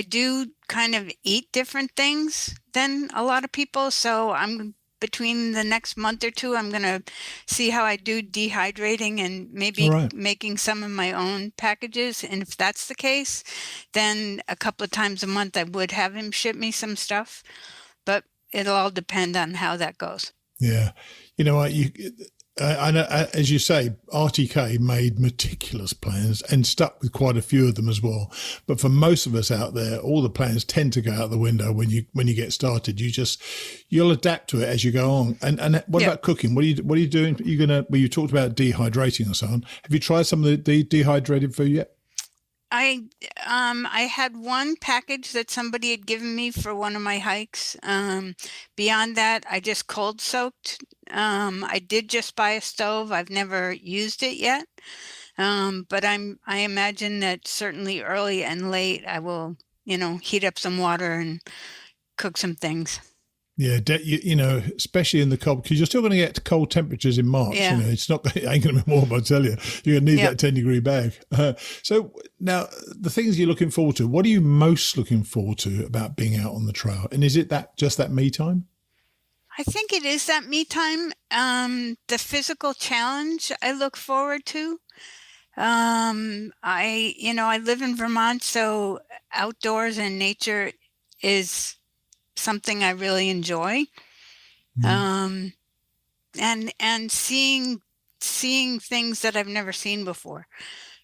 do kind of eat different things than a lot of people. So between the next month or 2, I'm going to see how I do dehydrating and maybe making some of my own packages. And if that's the case, then a couple of times a month I would have him ship me some stuff. But it'll all depend on how that goes. Yeah. You know what? I know, as you say, RTK made meticulous plans and stuck with quite a few of them as well. But for most of us out there, all the plans tend to go out the window when you get started. You'll adapt to it as you go on. And what about cooking? What are you doing? You talked about dehydrating and so on. Have you tried some of the dehydrated food yet? I had one package that somebody had given me for one of my hikes. Beyond that, I just cold soaked. I did just buy a stove. I've never used it yet. But I imagine that certainly early and late, I will, heat up some water and cook some things. Yeah, especially in the cold, because you're still going to get cold temperatures in March. Yeah. It ain't going to be warm, I tell you. You're going to need that 10-degree bag. So now, the things you're looking forward to, what are you most looking forward to about being out on the trail? And is it just that me time? I think it is that me time. The physical challenge I look forward to. I live in Vermont, so outdoors and nature is something I really enjoy. And seeing things that I've never seen before.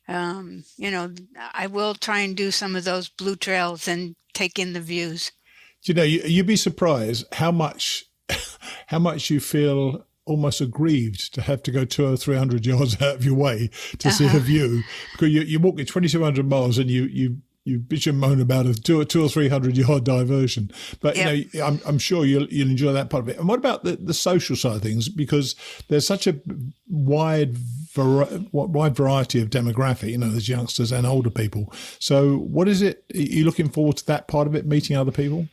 I will try and do some of those blue trails and take in the views. You'd be surprised how much you feel almost aggrieved to have to go 200 or 300 yards out of your way to see a view, because you're walking 2,200 miles and you you bitch and moan about a 200 or 300 yard diversion, but I'm sure you'll enjoy that part of it. And what about the social side of things? Because there's such a wide variety of demographic. There's youngsters and older people. So what is it? Are you looking forward to that part of it, meeting other people?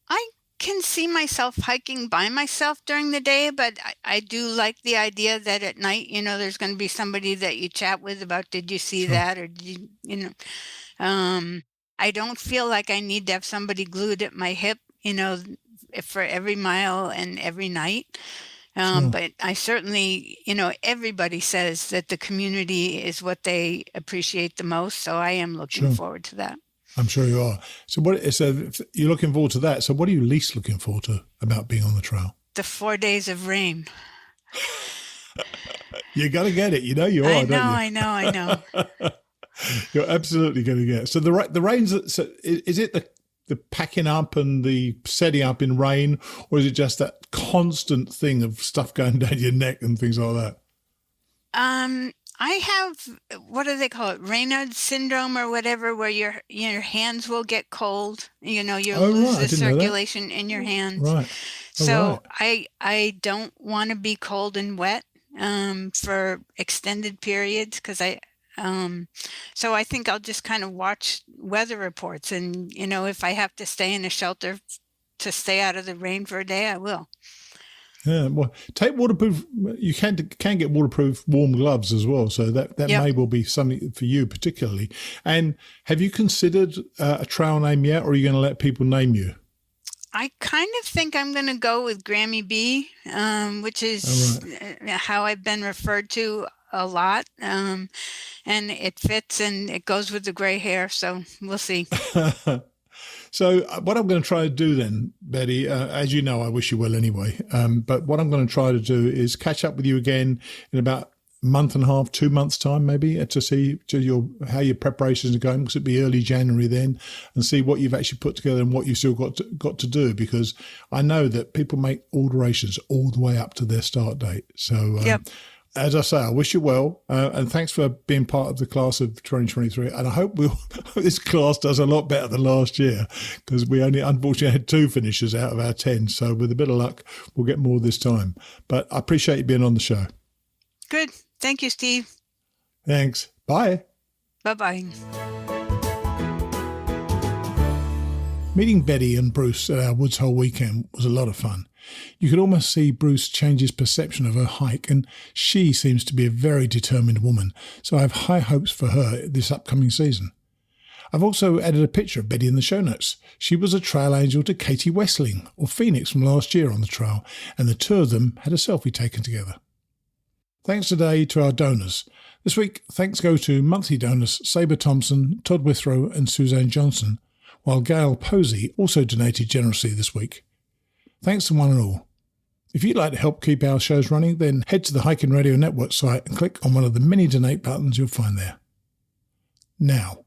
I can see myself hiking by myself during the day, but I do like the idea that at night, there's going to be somebody that you chat with about, did you see that? Or did I don't feel like I need to have somebody glued at my hip, for every mile and every night. But I certainly, everybody says that the community is what they appreciate the most. So I am looking forward to that. I'm sure you are. So you're looking forward to that. So what are you least looking forward to about being on the trail? The 4 days of rain. You're going to get it. You are, don't you? I know. You're absolutely going to get it. So the rain's, is it the packing up and the setting up in rain, or is it just that constant thing of stuff going down your neck and things like that? I have, what do they call it? Raynaud's syndrome or whatever, where your hands will get cold. You'll lose the circulation in your hands. Right. So I don't want to be cold and wet for extended periods, because so I think I'll just kind of watch weather reports, and if I have to stay in a shelter to stay out of the rain for a day, I will. Yeah, well, take waterproof. You can get waterproof warm gloves as well, so that may well be something for you particularly. And have you considered a trail name yet, or are you going to let people name you? I kind of think I'm going to go with Grammy B, which is how I've been referred to a lot, and it fits and it goes with the gray hair. So we'll see. So what I'm going to try to do then, Betty, as you know, I wish you well anyway. But what I'm going to try to do is catch up with you again in about a month and a half, 2 months time, maybe, to see how your preparations are going, because it'll be early January then, and see what you've actually put together and what you've still got to do, because I know that people make alterations all the way up to their start date. So as I say, I wish you well, and thanks for being part of the class of 2023. And I hope this class does a lot better than last year, because we only unfortunately had 2 finishers out of our 10. So with a bit of luck, we'll get more this time. But I appreciate you being on the show. Good. Thank you, Steve. Thanks. Bye. Bye-bye. Meeting Betty and Bruce at our Woods Hole weekend was a lot of fun. You could almost see Bruce change his perception of her hike, and she seems to be a very determined woman, so I have high hopes for her this upcoming season. I've also added a picture of Betty in the show notes. She was a trail angel to Katie Westling, or Phoenix, from last year on the trail, and the 2 of them had a selfie taken together. Thanks today to our donors. This week, thanks go to monthly donors Sabre Thompson, Todd Withrow and Suzanne Johnson, while Gail Posey also donated generously this week. Thanks to one and all. If you'd like to help keep our shows running, then head to the Hiking Radio Network site and click on one of the many donate buttons you'll find there. Now,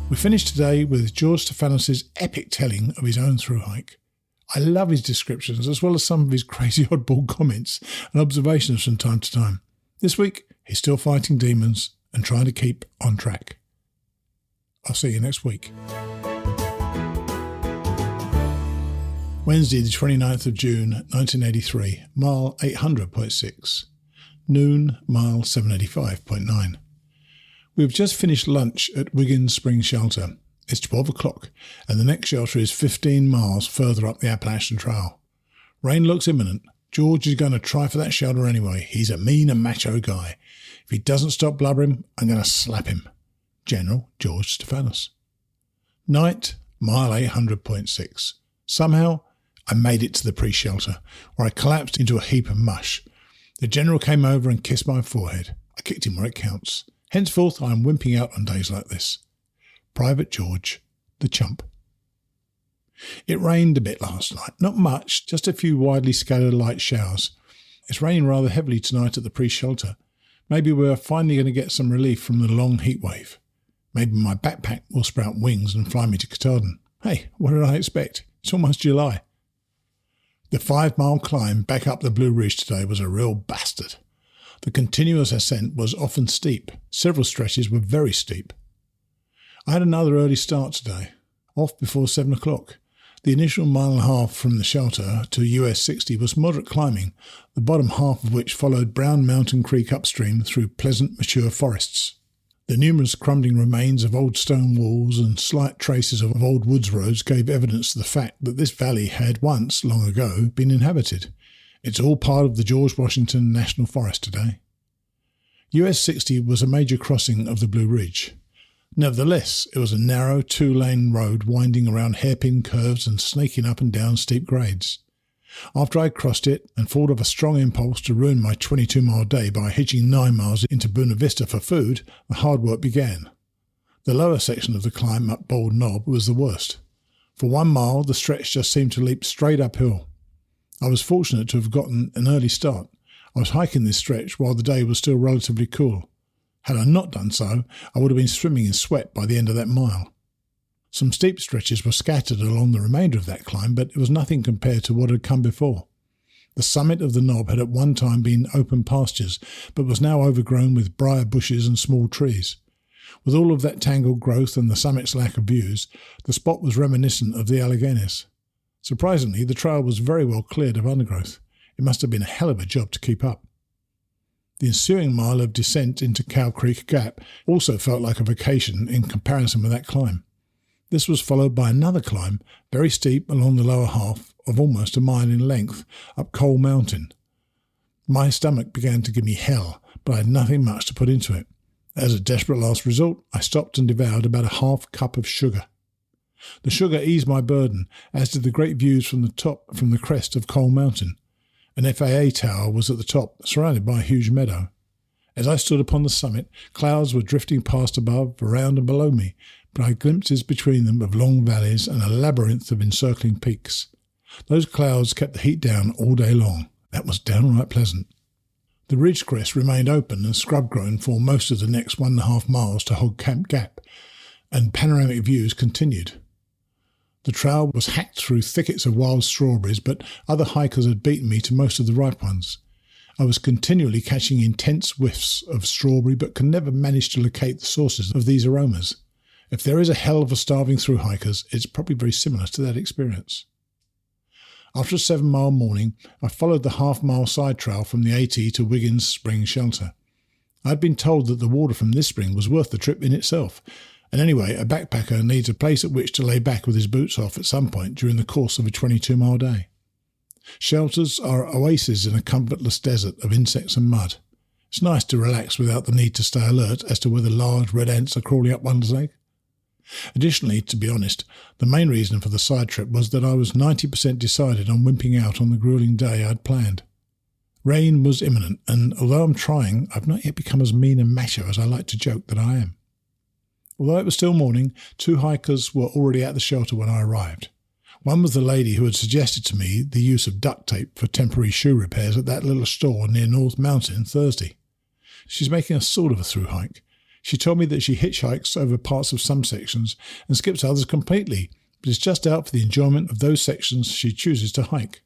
we finish today with George Stefanos' epic telling of his own thru-hike. I love his descriptions, as well as some of his crazy oddball comments and observations from time to time. This week, he's still fighting demons and trying to keep on track. I'll see you next week. Wednesday, the 29th of June, 1983, mile 800.6. Noon, mile 785.9. We've just finished lunch at Wiggins Spring Shelter. It's 12 o'clock, and the next shelter is 15 miles further up the Appalachian Trail. Rain looks imminent. George is going to try for that shelter anyway. He's a mean and macho guy. If he doesn't stop blubbering, I'm going to slap him. General George Stefanos. Night, mile 800.6. Somehow, I made it to the pre-shelter, where I collapsed into a heap of mush. The general came over and kissed my forehead. I kicked him where it counts. Henceforth, I am wimping out on days like this. Private George, the chump. It rained a bit last night. Not much, just a few widely scattered light showers. It's raining rather heavily tonight at the pre-shelter. Maybe we're finally going to get some relief from the long heat wave. Maybe my backpack will sprout wings and fly me to Katahdin. Hey, what did I expect? It's almost July. The 5-mile climb back up the Blue Ridge today was a real bastard. The continuous ascent was often steep. Several stretches were very steep. I had another early start today, off before 7 o'clock. The initial mile and a half from the shelter to US 60 was moderate climbing, the bottom half of which followed Brown Mountain Creek upstream through pleasant, mature forests. The numerous crumbling remains of old stone walls and slight traces of old woods roads gave evidence to the fact that this valley had once, long ago, been inhabited. It's all part of the George Washington National Forest today. US 60 was a major crossing of the Blue Ridge. Nevertheless, it was a narrow two-lane road winding around hairpin curves and snaking up and down steep grades. After I crossed it and fought off a strong impulse to ruin my 22-mile day by hitching 9 miles into Buena Vista for food, the hard work began. The lower section of the climb up Bald Knob was the worst. For 1 mile, the stretch just seemed to leap straight uphill. I was fortunate to have gotten an early start. I was hiking this stretch while the day was still relatively cool. Had I not done so, I would have been swimming in sweat by the end of that mile. Some steep stretches were scattered along the remainder of that climb, but it was nothing compared to what had come before. The summit of the knob had at one time been open pastures, but was now overgrown with briar bushes and small trees. With all of that tangled growth and the summit's lack of views, the spot was reminiscent of the Alleghenies. Surprisingly, the trail was very well cleared of undergrowth. It must have been a hell of a job to keep up. The ensuing mile of descent into Cow Creek Gap also felt like a vacation in comparison with that climb. This was followed by another climb, very steep along the lower half of almost a mile in length, up Coal Mountain. My stomach began to give me hell, but I had nothing much to put into it. As a desperate last resort, I stopped and devoured about a half cup of sugar. The sugar eased my burden, as did the great views from the crest of Coal Mountain. An FAA tower was at the top, surrounded by a huge meadow. As I stood upon the summit, clouds were drifting past above, around and below me, but I had glimpses between them of long valleys and a labyrinth of encircling peaks. Those clouds kept the heat down all day long. That was downright pleasant. The ridge crest remained open and scrub-grown for most of the next 1.5 miles to Hog Camp Gap, and panoramic views continued. The trail was hacked through thickets of wild strawberries, but other hikers had beaten me to most of the ripe ones. I was continually catching intense whiffs of strawberry, but could never manage to locate the sources of these aromas. If there is a hell of a starving through hikers, it's probably very similar to that experience. After a 7-mile morning, I followed the half-mile side trail from the AT to Wiggins Spring Shelter. I had been told that the water from this spring was worth the trip in itself, and anyway, a backpacker needs a place at which to lay back with his boots off at some point during the course of a 22-mile day. Shelters are oases in a comfortless desert of insects and mud. It's nice to relax without the need to stay alert as to whether large red ants are crawling up one's leg. Additionally, to be honest, the main reason for the side trip was that I was 90% decided on wimping out on the grueling day I'd planned. Rain was imminent, and although I'm trying, I've not yet become as mean and macho as I like to joke that I am. Although it was still morning, 2 hikers were already at the shelter when I arrived. One was the lady who had suggested to me the use of duct tape for temporary shoe repairs at that little store near North Mountain Thursday. She's making a sort of a through hike. She told me that she hitchhikes over parts of some sections and skips others completely, but is just out for the enjoyment of those sections she chooses to hike.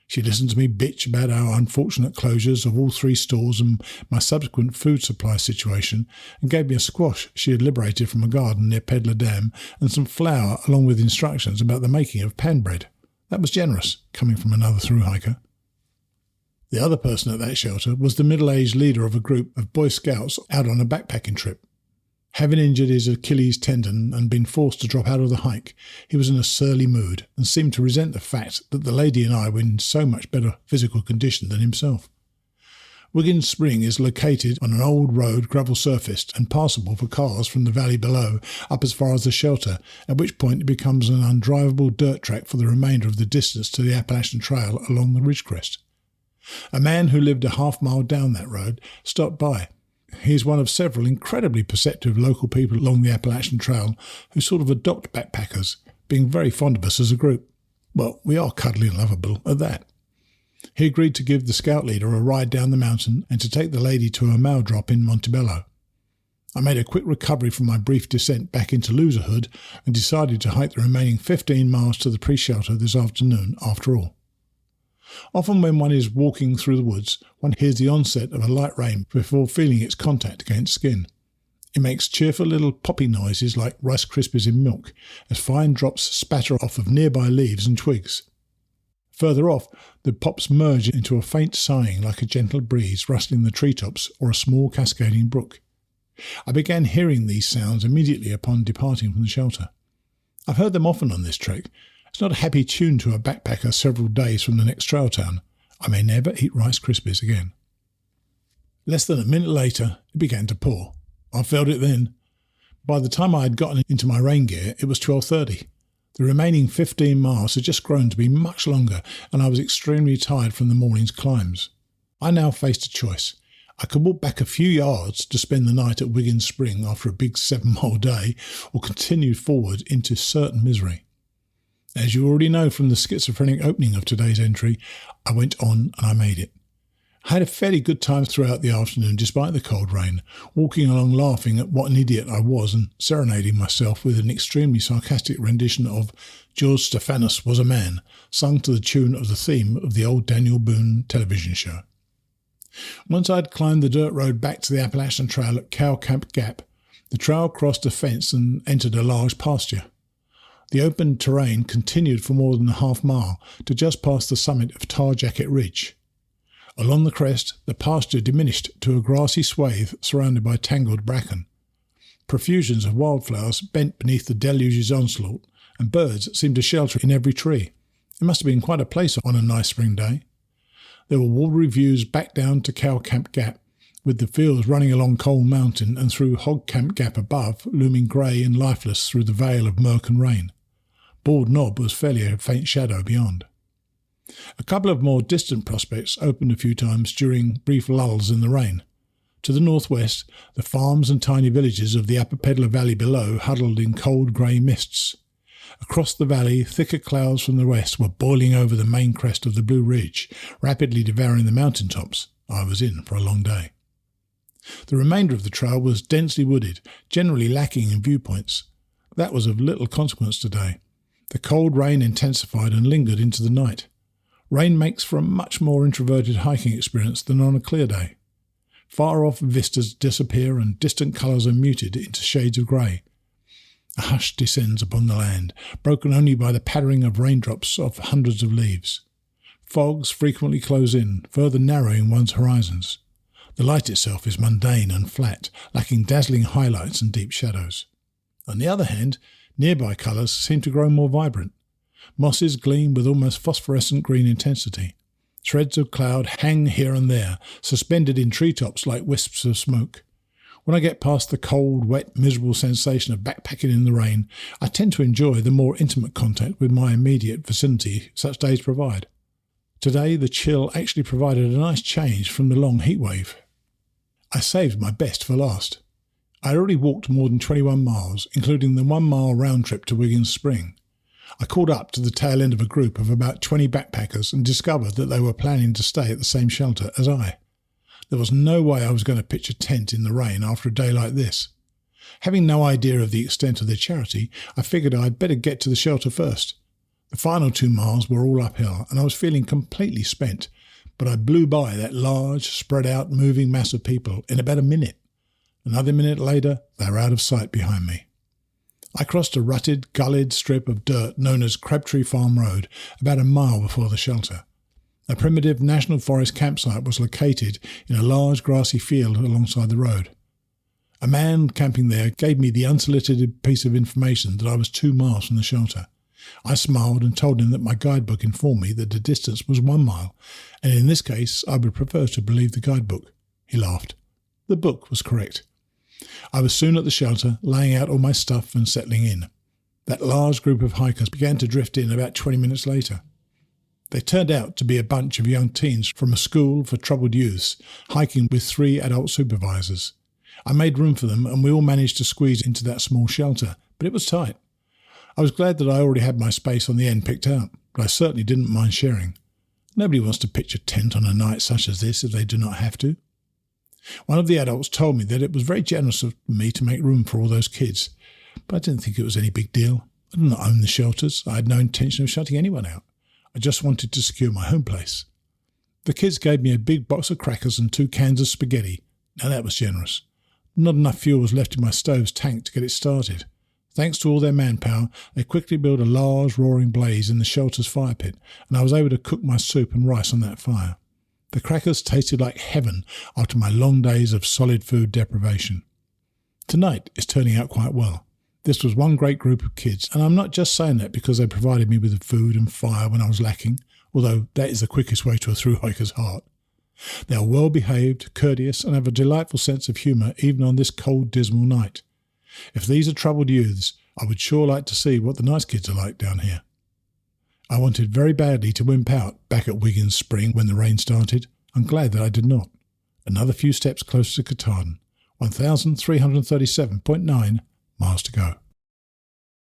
She listened to me bitch about our unfortunate closures of all 3 stores and my subsequent food supply situation, and gave me a squash she had liberated from a garden near Peddler Dam and some flour along with instructions about the making of pan bread. That was generous, coming from another thru-hiker. The other person at that shelter was the middle-aged leader of a group of Boy Scouts out on a backpacking trip. Having injured his Achilles tendon and been forced to drop out of the hike, he was in a surly mood and seemed to resent the fact that the lady and I were in so much better physical condition than himself. Wiggins Spring is located on an old road, gravel-surfaced and passable for cars from the valley below up as far as the shelter, at which point it becomes an undrivable dirt track for the remainder of the distance to the Appalachian Trail along the ridge crest. A man who lived a half-mile down that road stopped by. He is one of several incredibly perceptive local people along the Appalachian Trail who sort of adopt backpackers, being very fond of us as a group. Well, we are cuddly and lovable at that. He agreed to give the scout leader a ride down the mountain and to take the lady to a mail drop in Montebello. I made a quick recovery from my brief descent back into loserhood and decided to hike the remaining 15 miles to the pre-shelter this afternoon after all. Often when one is walking through the woods, one hears the onset of a light rain before feeling its contact against skin. It makes cheerful little popping noises like Rice Krispies in milk as fine drops spatter off of nearby leaves and twigs. Further off, the pops merge into a faint sighing like a gentle breeze rustling the treetops or a small cascading brook. I began hearing these sounds immediately upon departing from the shelter. I've heard them often on this trek. It's not a happy tune to a backpacker several days from the next trail town. I may never eat Rice Krispies again. Less than a minute later, it began to pour. I felt it then. By the time I had gotten into my rain gear, it was 12:30. The remaining 15 miles had just grown to be much longer, and I was extremely tired from the morning's climbs. I now faced a choice. I could walk back a few yards to spend the night at Wiggins Spring after a big 7-mile day, or continue forward into certain misery. As you already know from the schizophrenic opening of today's entry, I went on and I made it. I had a fairly good time throughout the afternoon despite the cold rain, walking along laughing at what an idiot I was and serenading myself with an extremely sarcastic rendition of George Stephanus Was a Man, sung to the tune of the theme of the old Daniel Boone television show. Once I had climbed the dirt road back to the Appalachian Trail at Cow Camp Gap, the trail crossed a fence and entered a large pasture. The open terrain continued for more than a half mile to just past the summit of Tar Jacket Ridge. Along the crest, the pasture diminished to a grassy swathe surrounded by tangled bracken. Profusions of wildflowers bent beneath the deluge's onslaught, and birds seemed to shelter in every tree. It must have been quite a place on a nice spring day. There were watery views back down to Cow Camp Gap, with the fields running along Coal Mountain and through Hog Camp Gap above, looming grey and lifeless through the veil of murk and rain. Bald Knob was fairly a faint shadow beyond. A couple of more distant prospects opened a few times during brief lulls in the rain. To the northwest, the farms and tiny villages of the Upper Pedlar Valley below huddled in cold grey mists. Across the valley, thicker clouds from the west were boiling over the main crest of the Blue Ridge, rapidly devouring the mountain tops. I was in for a long day. The remainder of the trail was densely wooded, generally lacking in viewpoints. That was of little consequence today. The cold rain intensified and lingered into the night. Rain makes for a much more introverted hiking experience than on a clear day. Far-off vistas disappear and distant colours are muted into shades of grey. A hush descends upon the land, broken only by the pattering of raindrops off hundreds of leaves. Fogs frequently close in, further narrowing one's horizons. The light itself is mundane and flat, lacking dazzling highlights and deep shadows. On the other hand, nearby colours seem to grow more vibrant. Mosses gleam with almost phosphorescent green intensity. Threads of cloud hang here and there, suspended in treetops like wisps of smoke. When I get past the cold, wet, miserable sensation of backpacking in the rain, I tend to enjoy the more intimate contact with my immediate vicinity such days provide. Today, the chill actually provided a nice change from the long heat wave. I saved my best for last. I had already walked more than 21 miles, including the 1-mile round trip to Wiggins Spring. I called up to the tail end of a group of about 20 backpackers and discovered that they were planning to stay at the same shelter as I. There was no way I was going to pitch a tent in the rain after a day like this. Having no idea of the extent of their charity, I figured I'd better get to the shelter first. The final 2 miles were all uphill, and I was feeling completely spent, but I blew by that large, spread-out, moving mass of people in about a minute. Another minute later, they were out of sight behind me. I crossed a rutted, gullied strip of dirt known as Crabtree Farm Road about a mile before the shelter. A primitive National Forest campsite was located in a large grassy field alongside the road. A man camping there gave me the unsolicited piece of information that I was 2 miles from the shelter. I smiled and told him that my guidebook informed me that the distance was 1 mile, and in this case I would prefer to believe the guidebook. He laughed. The book was correct. I was soon at the shelter, laying out all my stuff and settling in. That large group of hikers began to drift in about 20 minutes later. They turned out to be a bunch of young teens from a school for troubled youths, hiking with 3 adult supervisors. I made room for them, and we all managed to squeeze into that small shelter, but it was tight. I was glad that I already had my space on the end picked out, but I certainly didn't mind sharing. Nobody wants to pitch a tent on a night such as this if they do not have to. One of the adults told me that it was very generous of me to make room for all those kids, but I didn't think it was any big deal. I did not own the shelters. I had no intention of shutting anyone out. I just wanted to secure my home place. The kids gave me a big box of crackers and 2 cans of spaghetti. Now that was generous. Not enough fuel was left in my stove's tank to get it started. Thanks to all their manpower, they quickly built a large roaring blaze in the shelter's fire pit, and I was able to cook my soup and rice on that fire. The crackers tasted like heaven after my long days of solid food deprivation. Tonight is turning out quite well. This was one great group of kids, and I'm not just saying that because they provided me with food and fire when I was lacking, although that is the quickest way to a thru-hiker's heart. They are well behaved, courteous, and have a delightful sense of humour even on this cold, dismal night. If these are troubled youths, I would sure like to see what the nice kids are like down here. I wanted very badly to wimp out back at Wiggins Spring when the rain started. I'm glad that I did not. Another few steps closer to Katahdin. 1,337.9 miles to go.